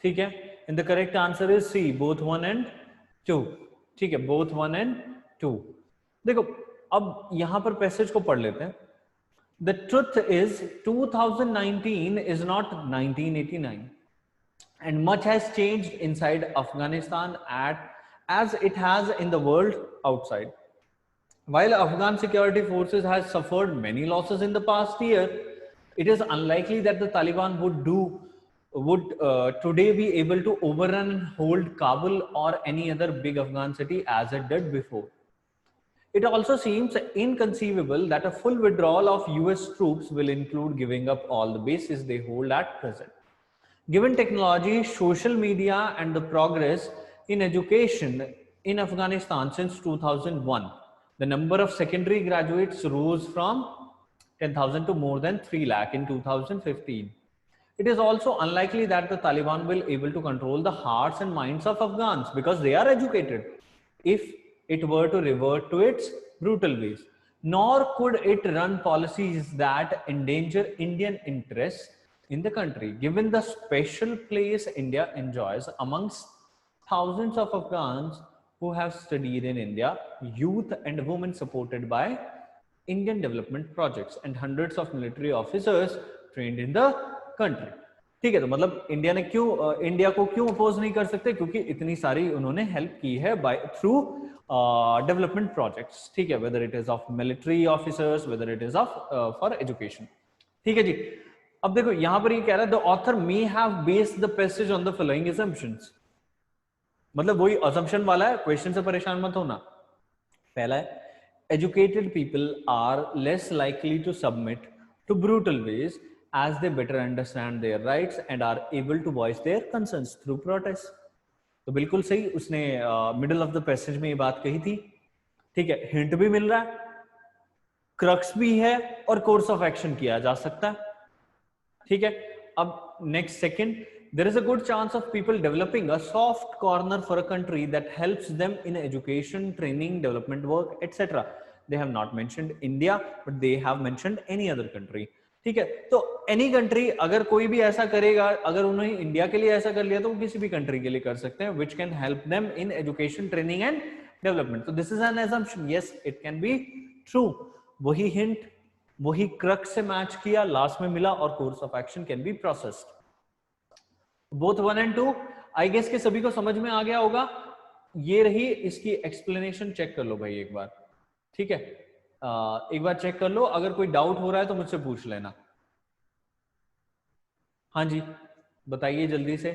ठीक है, and the correct answer is C, both 1 and 2। ठीक है, बोथ 1 and 2। देखो अब यहां पर पैसेज को पढ़ लेते हैं। The truth is 2019 is not 1989 and much has changed inside Afghanistan as it has in the world outside. While Afghan security forces has suffered many losses in the past year, it is unlikely that the Taliban would today be able to overrun and hold Kabul or any other big Afghan city as it did before. It also seems inconceivable that a full withdrawal of US troops will include giving up all the bases they hold at present. Given technology, social media, and the progress in education in Afghanistan since 2001, the number of secondary graduates rose from 10,000 to more than 3 lakh in 2015. It is also unlikely that the Taliban will able to control the hearts and minds of Afghans because they are educated if it were to revert to its brutal ways. Nor could it run policies that endanger Indian interests in the country, given the special place India enjoys amongst thousands of Afghans who have studied in India, youth and women supported by Indian development projects, and hundreds of military officers trained in the country. ठीक है, तो मतलब India को क्यों oppose नहीं कर सकते, क्योंकि इतनी सारी उन्होंने हेल्प की है बाय थ्रू डेवलपमेंट प्रोजेक्ट्स। ठीक है, whether it is of military officers, whether it is of for education. ठीक है जी। अब देखो यहां पर ये कह रहा है the author may have based the passage on the following assumptions. मतलब वही असम्पशन वाला है, क्वेश्चन से परेशान मत होना। पहला है educated people are less likely to submit to brutal ways as they better understand their rights and are able to voice their concerns through protest। तो बिल्कुल सही, उसने मिडल ऑफ द पैसेज में ये बात कही थी। ठीक है, हिंट भी मिल रहा है, क्रक्स भी है और कोर्स ऑफ एक्शन किया जा सकता है। ठीक है, अब next second, there is a good chance of people developing a soft corner for a country that helps them in education, training, development work, etc. They have not mentioned India, but they have mentioned any other country. ठीक है, तो any country अगर कोई भी ऐसा करेगा, अगर उन्होंने इंडिया के लिए ऐसा कर लिया तो वो किसी भी कंट्री के लिए कर सकते हैं, which can help them in education, training and development. तो this is an assumption. yes, it can be true. वही हिंट, वही क्रक से मैच किया, लास्ट में मिला, और course of action can be processed. Both 1 and 2 I guess के सभी को समझ में आ गया होगा. ये रही इसकी एक्सप्लेनेशन. चेक कर लो भाई एक बार, ठीक है. एक बार चेक कर लो, अगर कोई डाउट हो रहा है तो मुझसे पूछ लेना. हाँ जी, बताइए जल्दी से.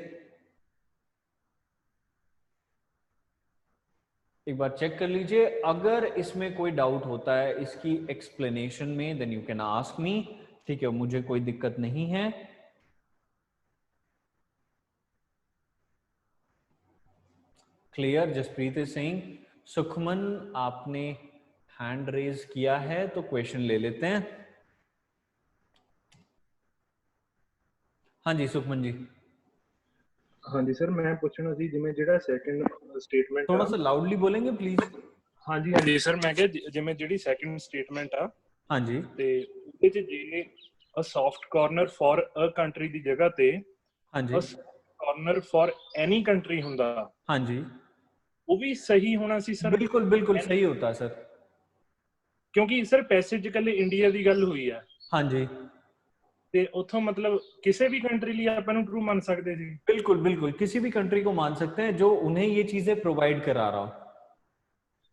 एक बार चेक कर लीजिए. अगर इसमें कोई डाउट होता है इसकी एक्सप्लेनेशन में, then you can ask me. ठीक है, मुझे कोई दिक्कत नहीं है. Clear. Jaspreet is saying. Sukhman, आपने हैंड रेज किया है तो क्वेश्चन ले लेते हैं. हाँ जी सुखमन जी. हाँ जी सर, मैं पूछना सी जिवें ਜਿਹੜਾ ਸੈਕੰਡ ਸਟੇਟਮੈਂਟ थोड़ा सा लाउडली बोलेंगे प्लीज. हाँ जी सर, मैं ਕਿਹਾ ਜਿਵੇਂ ਜਿਹੜੀ ਸੈਕੰਡ ਸਟੇਟਮੈਂਟ ਆ, हाँ जी, ਤੇ ਉਹਦੇ ਚ ਜੇ a soft corner for a country ਦੀ ਜਗ੍ਹਾ ਤੇ हाँ जी, ਕਾਰਨਰ ਫॉर ਐਨੀ ਕੰਟਰੀ ਹੁੰਦਾ, हाँ जी, ਉਹ ਵੀ ਸਹੀ ਹੋਣਾ ਸੀ ਸਰ. बिल्कुल बिल्कुल सही होता है सर. ਕਿਉਂਕਿ ਸਰ ਪੈਸੇ ਚ ਕੱਲੇ ਇੰਡੀਆ ਦੀ ਗੱਲ ਹੋਈ ਆ, हाँ जी, ਤੇ ਉੱਥੋਂ ਮਤਲਬ ਕਿਸੇ ਵੀ ਕੰਟਰੀ ਲਈ ਆਪਾਂ ਨੂੰ ਟਰੂ ਮੰਨ ਸਕਦੇ ਜੀ. बिल्कुल बिल्कुल किसी भी कंट्री को मान सकते हैं जो उन्हें ये चीजें प्रोवाइड करा रहा हो.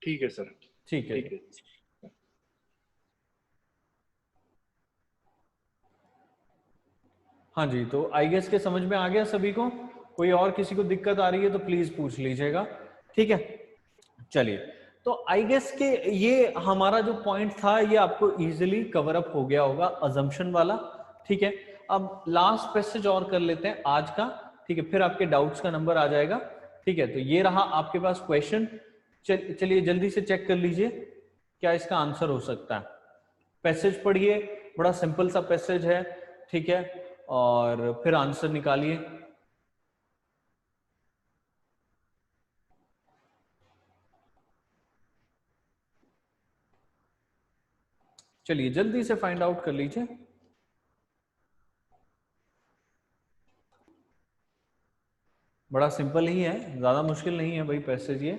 ठीक है सर. ठीक है. ठीक है. हाँ जी, तो आई गेस के समझ में आ गया सभी को. कोई और किसी को दिक्कत आ रही है तो प्लीज पूछ लीजिएगा. ठीक है, चलिए. तो आई गेस के ये हमारा जो पॉइंट था ये आपको इजीली कवर अप हो गया होगा, अजम्पशन वाला. ठीक है, अब लास्ट पैसेज और कर लेते हैं आज का. ठीक है, फिर आपके डाउट्स का नंबर आ जाएगा. ठीक है, तो ये रहा आपके पास क्वेश्चन. चलिए जल्दी से चेक कर लीजिए क्या इसका आंसर हो सकता है. पैसेज पढ़िए, बड़ा सिंपल सा पैसेज है. ठीक है, और फिर आंसर निकालिए. चलिए जल्दी से फाइंड आउट कर लीजिए. बड़ा सिंपल ही है, ज्यादा मुश्किल नहीं है भाई पैसेज ये.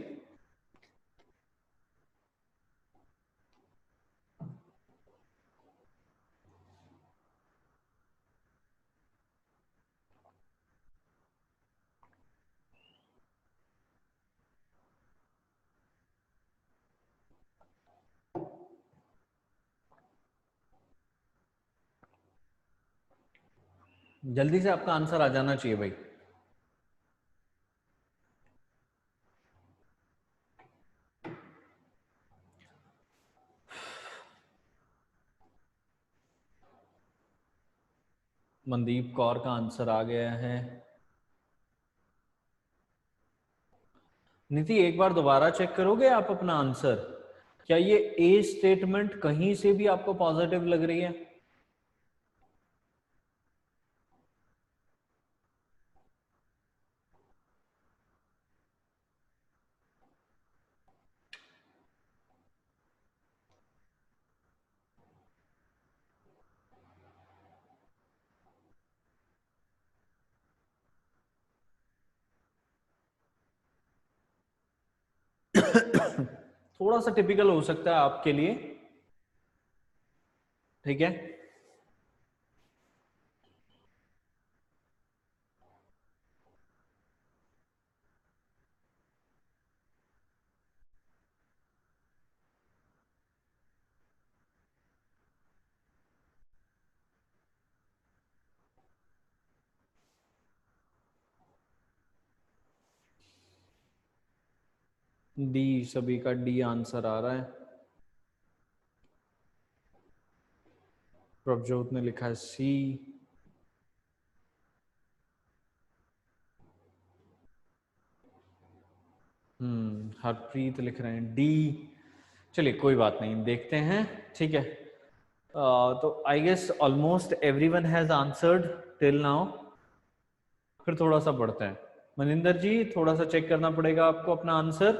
जल्दी से आपका आंसर आ जाना चाहिए भाई. मनदीप कौर का आंसर आ गया है. नीति एक बार दोबारा चेक करोगे आप अपना आंसर. क्या ये ए स्टेटमेंट कहीं से भी आपको पॉजिटिव लग रही है? थोड़ा सा टिपिकल हो सकता है आपके लिए. ठीक है, डी, सभी का डी आंसर आ रहा है. प्रभजोत ने लिखा है सी. हरप्रीत लिख रहे हैं डी. चलिए कोई बात नहीं, देखते हैं. ठीक है, तो I guess almost everyone has answered till now. फिर थोड़ा सा बढ़ते हैं। मनिंदर जी थोड़ा सा चेक करना पड़ेगा आपको अपना आंसर,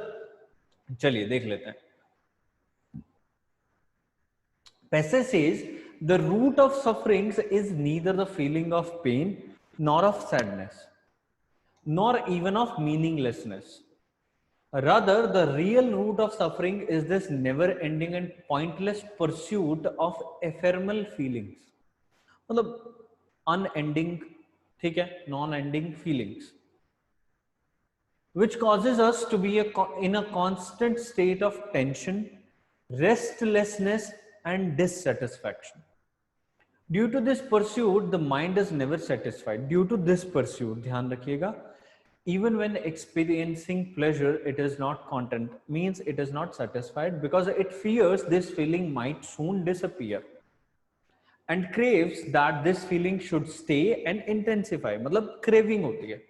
चलिए देख लेते हैं। Passage says the root of sufferings is neither the feeling of pain nor of sadness nor even of meaninglessness. Rather, the real root of suffering is this never ending and pointless pursuit of ephemeral feelings. मतलब unending, ठीक है, non-ending feelings, which causes us to be in a constant state of tension, restlessness, and dissatisfaction. Due to this pursuit, the mind is never satisfied. Due to this pursuit, ध्यान रखिएगा, even when experiencing pleasure, it is not content, means it is not satisfied because it fears this feeling might soon disappear and craves that this feeling should stay and intensify. मतलब craving होती है.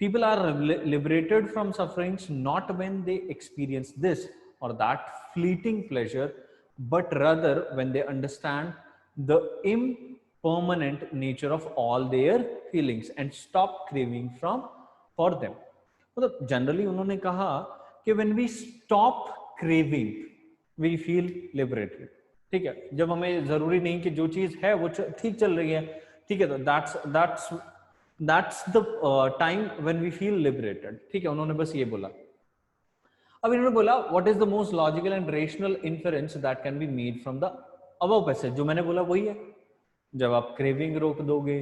People are liberated from sufferings not when they experience this or that fleeting pleasure, but rather when they understand the impermanent nature of all their feelings and stop craving for them. मतलब generally उन्होंने कहा कि when we stop craving we feel liberated. ठीक है, जब हमें जरूरी नहीं कि जो चीज है वो ठीक चल रही है, ठीक है, तो that's the time when we feel liberated. ठीक है, उन्होंने बस ये बोला. अब इन्होंने बोला what is the most logical and rational inference that can be made from the above passage. जो मैंने बोला वही है, जब आप craving रोक दोगे,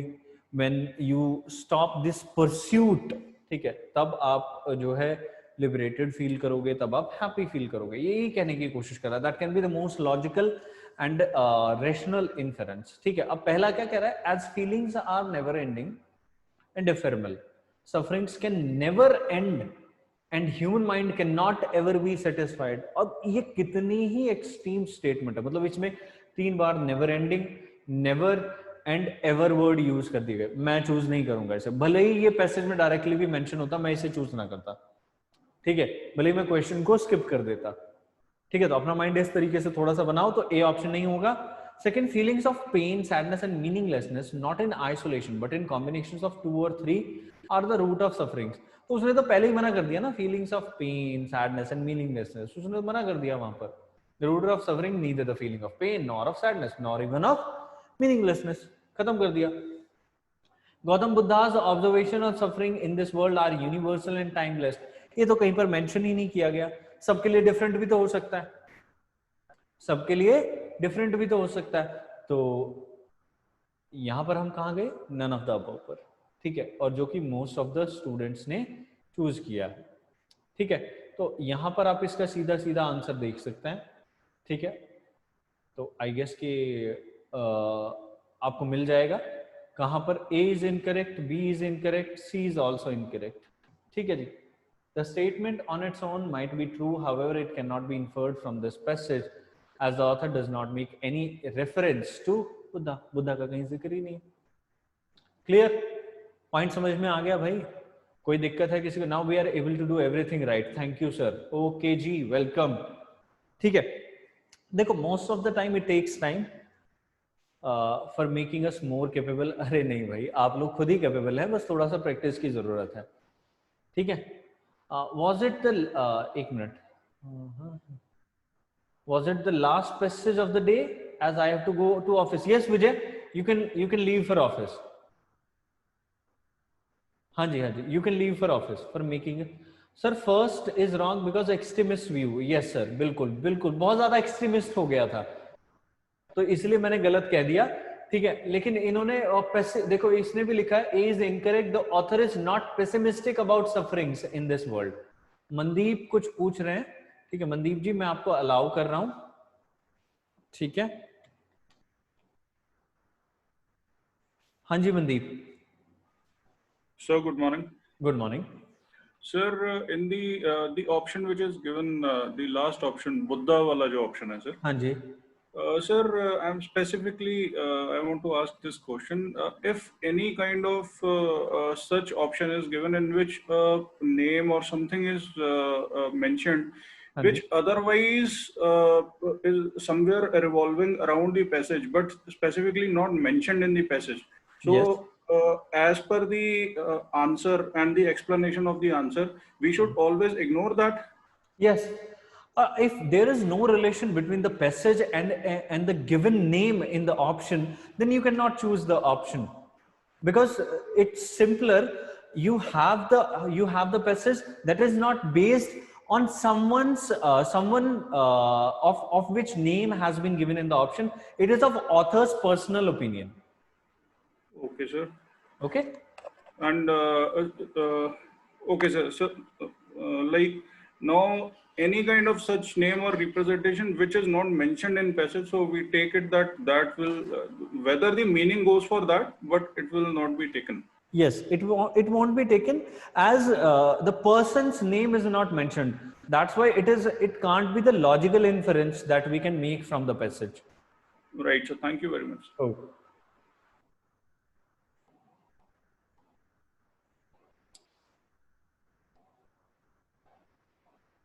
when you stop this pursuit, ठीक है, तब आप जो है liberated feel करोगे, तब आप happy feel करोगे. यही कहने की कोशिश कर रहा है. That can be the most logical and rational inference. ठीक है, अब पहला क्या कह रहा है? As feelings are never ending and ephemeral, sufferings can never end and human mind cannot ever be satisfied. अब ये कितनी ही extreme statement है, मतलब इसमें 3 बार never ending, never and ever word use कर दिए गए. मैं चूज नहीं करूंगा इसे, भले ही ये पैसेज में डायरेक्टली भी मेंशन होता, मैं इसे चूज ना करता. ठीक है, भले ही मैं क्वेश्चन को स्किप कर देता. ठीक है, तो अपना माइंड इस तरीके से थोड़ा सा बनाओ तो ए ऑप्शन नहीं होगा. Second, feelings of pain, sadness and meaninglessness not in isolation but in combinations of 2 or 3 are the root of sufferings. तो उसने तो पहले ही मना कर दिया ना, feelings of pain, sadness and meaninglessness, उसने तो मना कर दिया वहां पर. The root of suffering neither the feeling of pain nor of sadness nor even of meaninglessness, खत्म कर दिया. Gautam Buddha's observation of suffering in this world are universal and timeless. ये तो कहीं पर मेंशन ही नहीं किया गया. सबके लिए डिफरेंट भी तो हो सकता है, सबके लिए डिफरेंट भी तो हो सकता है. तो यहां पर हम कहां गए? नन ऑफ द अबव पर. ठीक है, और जो कि मोस्ट ऑफ द स्टूडेंट्स ने चूज किया है. ठीक है, तो यहां पर आप इसका सीधा सीधा आंसर देख सकते हैं. ठीक है, तो आई गेस कि आपको मिल जाएगा कहां पर A is incorrect, B is incorrect, C is also incorrect. ठीक है जी. The statement on its own might be true, however, it cannot be inferred from this passage as the author does not make any reference to Buddha. Buddha का कहीं जिक्र ही नहीं. Clear point समझ में आ गया भाई? कोई दिक्कत है किसी को? Now we are able to do everything right. Thank you sir. Okay जी, वेलकम. ठीक है, देखो most of the time it takes time for making us more capable. अरे नहीं भाई, आप लोग खुद ही कैपेबल है, बस थोड़ा सा प्रैक्टिस की जरूरत है. ठीक है, was it the एक minute, was it the last passage of the day as I have to go to office? Yes Vijay, you can leave for office. हाँ जी, you can leave for office for making it. Sir, first is wrong because extremist view. Yes sir, बिल्कुल बिल्कुल, बहुत ज्यादा extremist हो गया था तो इसलिए मैंने गलत कह दिया. ठीक है, लेकिन इन्होंने देखो इसने भी लिखा है A is incorrect, the author is not pessimistic about sufferings in this world. Mandeep कुछ पूछ रहे हैं. ठीक है मनदीप जी, मैं आपको अलाउ कर रहा हूं. ठीक है, हाँ जी Mandeep. Sir, good morning. Good morning. Sir, in the option which is given, the last option, Buddha वाला जो option है sir. हाँ जी. Sir, I'm specifically, I want to ask this question. If any kind of such option is given in which name or something is mentioned, which otherwise is somewhere revolving around the passage, but specifically not mentioned in the passage. So, as per the answer and the explanation of the answer, we should always ignore that. Yes. If there is no relation between the passage and the given name in the option, then you cannot choose the option, because it's simpler. You have the passage that is not based on someone of which name has been given in the option. It is of author's personal opinion. Okay, sir. Okay. And okay, sir. So, like now, any kind of such name or representation which is not mentioned in passage, so we take it that that will whether the meaning goes for that, but it will not be taken. Yes, it won't be taken, as the person's name is not mentioned. That's why it can't be the logical inference that we can make from the passage. Right. So thank you very much. Oh.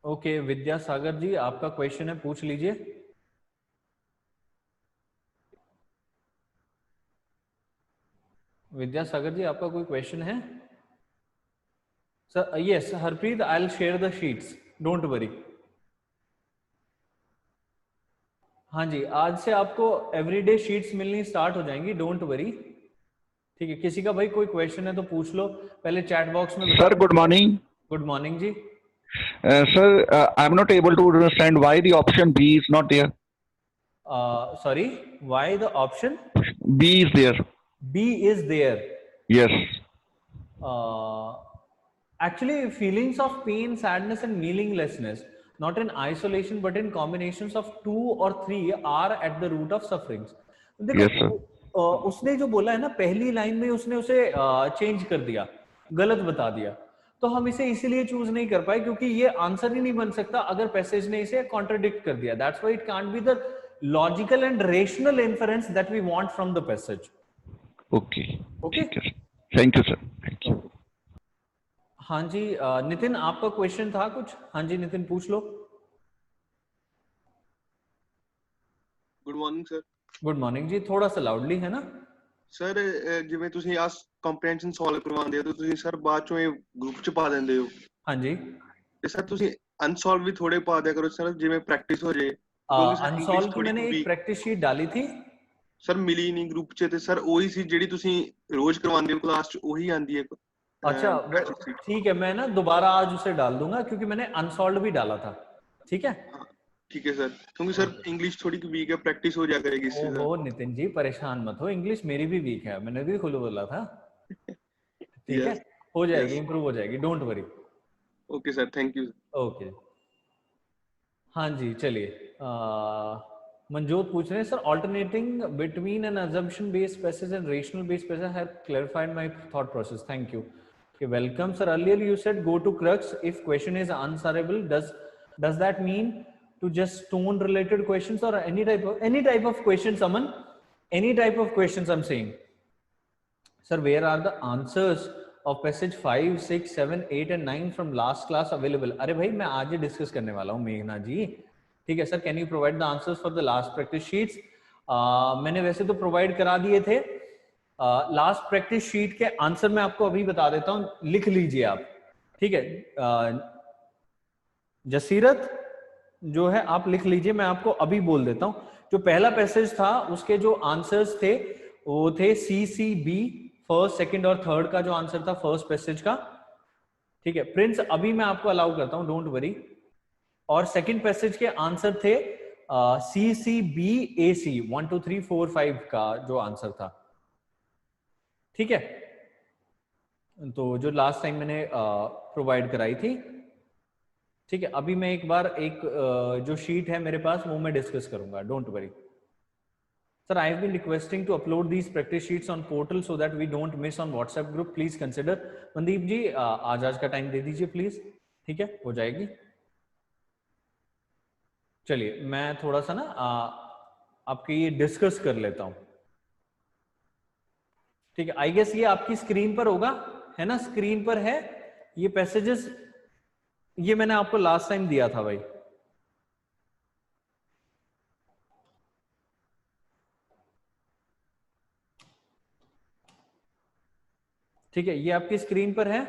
Okay, Vidyasagar ji आपका question है, पूछ लीजिए। विद्यासागर जी आपका कोई question है? Sir yes Harpreet, I will share the sheets, don't worry. हाँ जी, आज से आपको एवरीडे शीट्स मिलनी स्टार्ट हो जाएंगी, डोंट वरी। ठीक है, किसी का भाई कोई क्वेश्चन है तो पूछ लो, पहले चैट बॉक्स में। Sir good morning. Good morning जी। Sir, I'm not able to understand why the option B is not there. Sorry, why the option B is there? B is there? Yes. Actually, feelings of pain, sadness, and meaninglessness, not in isolation but in combinations of 2 or 3, are at the root of sufferings. देखो, Yes, sir. उसने जो बोला है ना पहली line में, उसने उसे चेंज कर दिया, गलत बता दिया, तो हम इसे इसीलिए चूज नहीं कर पाए क्योंकि ये आंसर ही नहीं बन सकता अगर पैसेज ने इसे कॉन्ट्रडिक्ट कर दिया। That's why it can't be the logical and rational inference that we want from the passage. Okay. Okay, thank you sir, thank you. हाँ जी, नितिन आपका क्वेश्चन था कुछ? हाँ जी नितिन पूछ लो। Good morning sir. Good morning जी, थोड़ा सा लाउडली है ना सर? ਜਿਵੇਂ ਤੁਸੀਂ ਆ ਕੰਪਰੀਹੈਂਸ਼ਨ ਸੋਲਵ ਕਰਵਾਉਂਦੇ ਹੋ ਤਾਂ ਤੁਸੀਂ ਸਰ ਬਾਅਦ ਚੋਂ ਇਹ ਗਰੁੱਪ ਚ ਪਾ ਦਿੰਦੇ ਹੋ। हाँ जी, ਤੇ ਸਰ ਤੁਸੀਂ ਅਨਸੋਲਵ ਵੀ ਥੋੜੇ ਪਾ ਦਿਆ ਕਰੋ ਸਰ, ਜਿਵੇਂ ਪ੍ਰੈਕਟਿਸ ਹੋ ਜੇ। अनसॉल्व की मैंने एक प्रैक्टिस शीट डाली थी ਸਰ ਮਿਲੀ ਨਹੀਂ ਗਰੁੱਪ ਚ, ਤੇ ਸਰ ਉਹੀ ਸੀ ਜਿਹੜੀ ਤੁਸੀਂ ਰੋਜ਼ ਕਰਵਾਉਂਦੇ ਹੋ ਕਲਾਸ ਚ, ਉਹੀ ਆਂਦੀ ਹੈ। अच्छा ठीक है, मैं ना दोबारा आज उसे डाल दूंगा क्योंकि मैंने अनसॉल्व भी डाला था। ठीक है, ठीक है सर, क्योंकि सर इंग्लिश थोड़ी वीक है, प्रैक्टिस हो जाया करेगी इससे। ओहो नितिन जी परेशान मत हो, इंग्लिश मेरी भी वीक है, मैंने भी खुद बोला था। ठीक है, हो जाएगी, इंप्रूव हो जाएगी, don't worry. Okay sir, thank you. Okay, हाँ जी चलिए। मंजोत पूछ रहे हैं sir, alternating between an assumption based passage and rational based passage have clarified my thought process, thank you. Okay, welcome sir. Earlier you said go to crux if question is unanswerable. Does that mean to just stone related questions or any type of questions, Aman? Any type of questions I'm saying. Sir, where are the answers of passage 5, 6, 7, 8 and 9 from last class available? अरे भाई मैं आज ही discuss करने वाला हूँ मेघना जी। ठीक है sir, can you provide the answers for the last practice sheets? मैंने वैसे तो प्रोवाइड करा दिए थे। लास्ट प्रैक्टिस शीट के आंसर मैं आपको अभी बता देता हूँ, लिख लीजिए आप। ठीक है, जसीरत जो है आप लिख लीजिए, मैं आपको अभी बोल देता हूँ। जो पहला पैसेज था उसके जो आंसर्स थे वो थे सी सी बी, फर्स्ट, सेकंड और थर्ड का जो आंसर था फर्स्ट पैसेज का। ठीक है प्रिंस, अभी मैं आपको अलाउ करता हूं, डोंट वरी। और सेकंड पैसेज के आंसर थे सी सी बी ए सी, 1 2 3 4 5 का जो आंसर था। ठीक है, तो जो लास्ट टाइम मैंने प्रोवाइड कराई थी। ठीक है, अभी मैं एक बार जो शीट है मेरे पास वो मैं डिस्कस करूंगा, don't worry. Sir, I have been requesting to upload these practice sheets on portal so that we don't miss on WhatsApp group. Please consider. Mandeep ji आज का टाइम दे दीजिए प्लीज। ठीक है, हो जाएगी। चलिए मैं थोड़ा सा ना आपके ये डिस्कस कर लेता हूं। ठीक है, आई गेस ये आपकी स्क्रीन पर होगा, है ना? स्क्रीन पर है ये पैसेजेस, ये मैंने आपको लास्ट टाइम दिया था भाई। ठीक है, ये आपकी स्क्रीन पर है।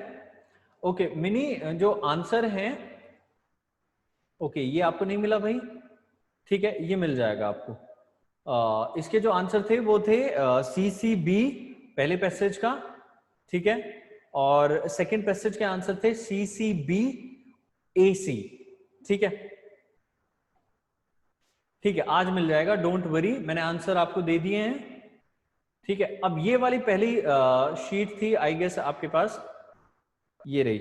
ओके मिनी, जो आंसर है, ओके ये आपको नहीं मिला भाई, ठीक है ये मिल जाएगा आपको। इसके जो आंसर थे वो थे CCB पहले पैसेज का, ठीक है, और सेकंड पैसेज के आंसर थे CCB AC, ठीक है। ठीक है, आज मिल जाएगा, डोंट वरी, मैंने आंसर आपको दे दिए हैं, ठीक है। अब ये वाली पहली शीट थी आई गेस आपके पास, ये रही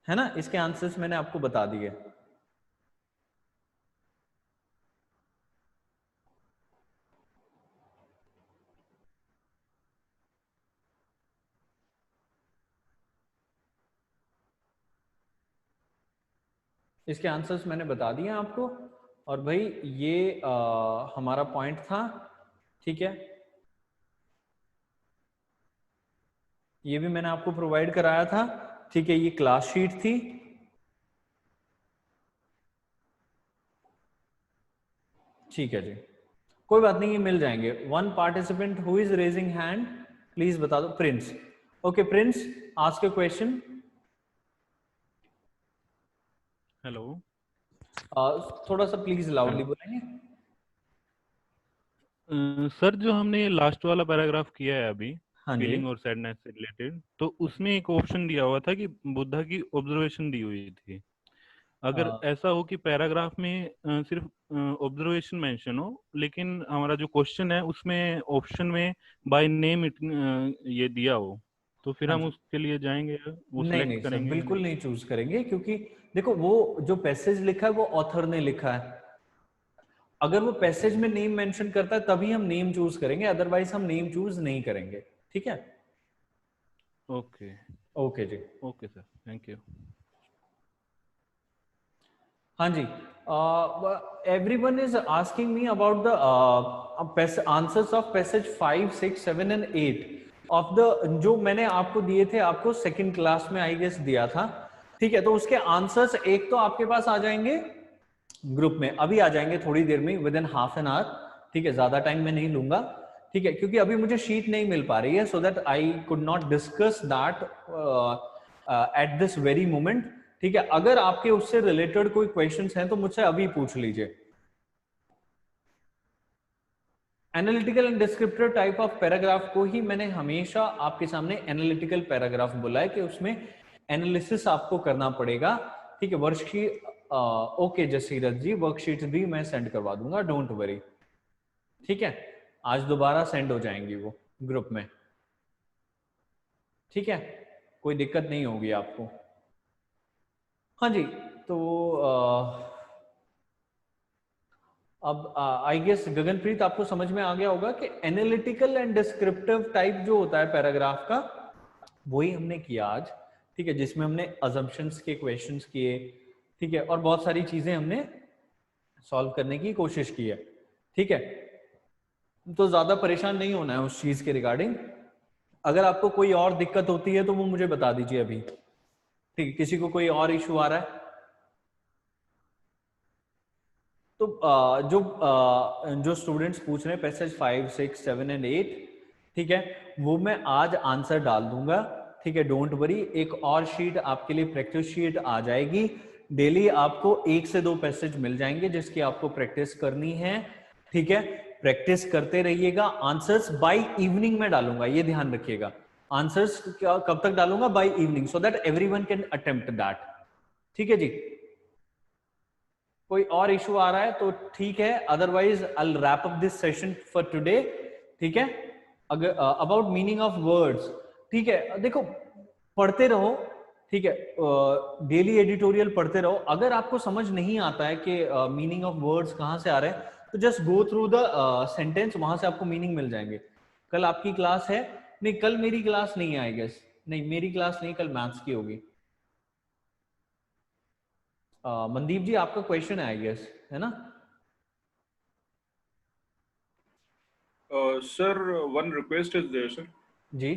है ना, इसके आंसर्स मैंने आपको बता दिए। इसके आंसर्स मैंने बता दिए आपको, और भाई ये हमारा पॉइंट था, ठीक है, ये भी मैंने आपको प्रोवाइड कराया था, ठीक है, ये क्लास शीट थी, ठीक है जी, कोई बात नहीं, ये मिल जाएंगे। One participant who is raising hand, please बता दो, Prince. Okay Prince, ask a question. Hello थोड़ा सा प्लीज लाउडली बोलेंगे। सर, जो हमने लास्ट वाला पैराग्राफ किया है अभी, हाँ जी, फीलिंग और सैडनेस से रिलेटेड, तो उसमें एक ऑप्शन दिया हुआ था कि बुद्धा की ऑब्जर्वेशन दी हुई थी। अगर ऐसा हो कि पैराग्राफ में सिर्फ ऑब्जर्वेशन मेंशन हो, लेकिन हमारा जो क्वेश्चन है उसमें ऑप्शन में बाय नेम ये दिया हो, तो फिर हाँ हम जी। उसके लिए जाएंगे, वो नहीं सिलेक्ट नहीं सर, करेंगे? बिल्कुल नहीं चूज करेंगे, क्योंकि देखो वो जो पैसेज लिखा है वो ऑथर ने लिखा है, अगर वो पैसेज में नेम मेंशन करता है तभी हम नेम चूज करेंगे, अदरवाइज हम नेम चूज नहीं करेंगे, ठीक है। ओके ओके जी, ओके सर, थैंक यू। हाँ जी, everyone is asking me about the answers of passage 5, 6, 7 and 8 of the, जो मैंने आपको दिए थे, आपको सेकंड क्लास में आई गेस दिया था, ठीक है। तो उसके आंसर्स एक तो आपके पास आ जाएंगे ग्रुप में, अभी आ जाएंगे थोड़ी देर में, with in half an hour, ठीक है, ज्यादा टाइम मैं नहीं लूंगा, ठीक है, क्योंकि अभी मुझे शीट नहीं मिल पा रही है, so that I could not discuss that at this very moment, ठीक है। अगर आपके उससे रिलेटेड कोई क्वेश्चंस हैं तो मुझसे अभी पूछ लीजिए। Analytical and descriptive type of paragraph को ही मैंने हमेशा आपके सामने एनालिटिकल पैराग्राफ बोला है, कि उसमें एनालिसिस आपको करना पड़ेगा, ठीक है। वर्कशीट, ओके जसीरत जी, वर्कशीट भी मैं सेंड करवा दूंगा, डोंट वरी, ठीक है, आज दोबारा सेंड हो जाएंगी वो ग्रुप में, ठीक है, कोई दिक्कत नहीं होगी आपको। हाँ जी, तो अब आई गेस गगनप्रीत आपको समझ में आ गया होगा कि एनालिटिकल एंड डिस्क्रिप्टिव टाइप जो होता है पैराग्राफ का, वही हमने किया आज, ठीक है, जिसमें हमने अजम्पशंस के क्वेश्चंस किए, ठीक है, और बहुत सारी चीजें हमने सॉल्व करने की कोशिश की है, ठीक है। तो ज्यादा परेशान नहीं होना है उस चीज के रिगार्डिंग। अगर आपको कोई और दिक्कत होती है तो वो मुझे बता दीजिए अभी, ठीक है, किसी को कोई और इशू आ रहा है तो जो स्टूडेंट्स पूछ रहे हैं पैसेज 5, 6, 7 एंड 8, ठीक है, वो मैं आज आंसर डाल दूंगा, ठीक है, डोंट वरी। एक और शीट आपके लिए प्रैक्टिस शीट आ जाएगी, डेली आपको 1 से 2 पैसेज मिल जाएंगे जिसकी आपको प्रैक्टिस करनी है, ठीक है। प्रैक्टिस करते रहिएगा। आंसर्स बाय इवनिंग में डालूंगा, ये ध्यान रखिएगा। आंसर्स कब तक डालूंगा? By evening, so that everyone can attempt that, ठीक है जी। कोई और इशू आ रहा है तो ठीक है, otherwise I will wrap up this session for today, ठीक है। अगर अबाउट मीनिंग ऑफ वर्ड्स, ठीक है, देखो पढ़ते रहो, ठीक है, डेली एडिटोरियल पढ़ते रहो। अगर आपको समझ नहीं आता है कि मीनिंग ऑफ वर्ड्स कहाँ से आ रहे हैं, तो just go through the sentence, वहां से आपको मीनिंग मिल जाएंगे। कल आपकी क्लास है? नहीं, कल मेरी क्लास नहीं है आई गेस, नहीं मेरी क्लास नहीं, कल मैथ्स की होगी। मनदीप जी आपका क्वेश्चन है आई गेस, है ना? Sir one request is there sir जी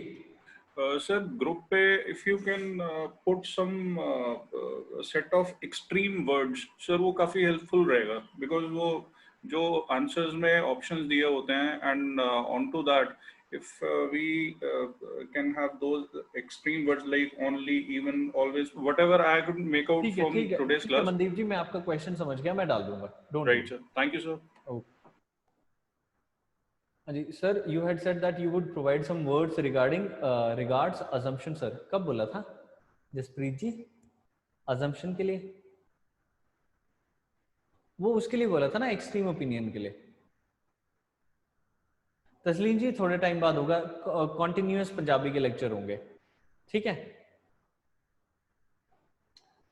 सर, ग्रुप पे if you can put some set of extreme words sir, वो काफी हेल्पफुल रहेगा, बिकॉज वो जो आंसर्स में ऑप्शंस दिए होते हैं and on to that if we can have those extreme words like only, even, always, whatever I could make out ठीक है, from ठीक है, today's ठीक है class. मनदीप जी, मैं आपका क्वेश्चन समझ गया, मैं डाल दूंगा, don't Right, sir. Thank you, sir. हाँ जी sir, you had said that you would provide some words regarding regards assumption. Sir कब बोला था जसप्रीत जी? अजम्पशन के लिए वो उसके लिए बोला था ना, एक्सट्रीम ओपिनियन के लिए। तस्लीम जी थोड़े टाइम बाद होगा, कॉन्टिन्यूअस पंजाबी के लेक्चर होंगे, ठीक है?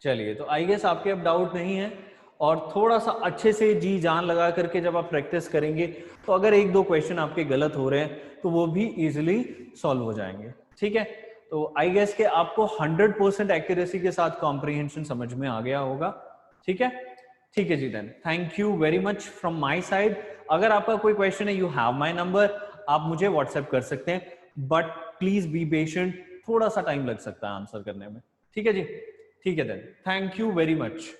चलिए, तो आई गेस आपके अब डाउट नहीं है, और थोड़ा सा अच्छे से जी जान लगा करके जब आप प्रैक्टिस करेंगे तो अगर एक दो क्वेश्चन आपके गलत हो रहे हैं तो वो भी इजीली सॉल्व हो जाएंगे, ठीक है? तो आई गेस के आपको 100% एक्यूरेसी के साथ कॉम्प्रिहेंशन समझ में आ गया होगा, ठीक है? ठीक है जी, then thank you very much from my side. अगर आपका कोई क्वेश्चन है, यू हैव माय नंबर, आप मुझे व्हाट्सएप कर सकते हैं, बट प्लीज बी पेशेंट, थोड़ा सा टाइम लग सकता है आंसर करने में, ठीक है जी? ठीक है then, thank you very much.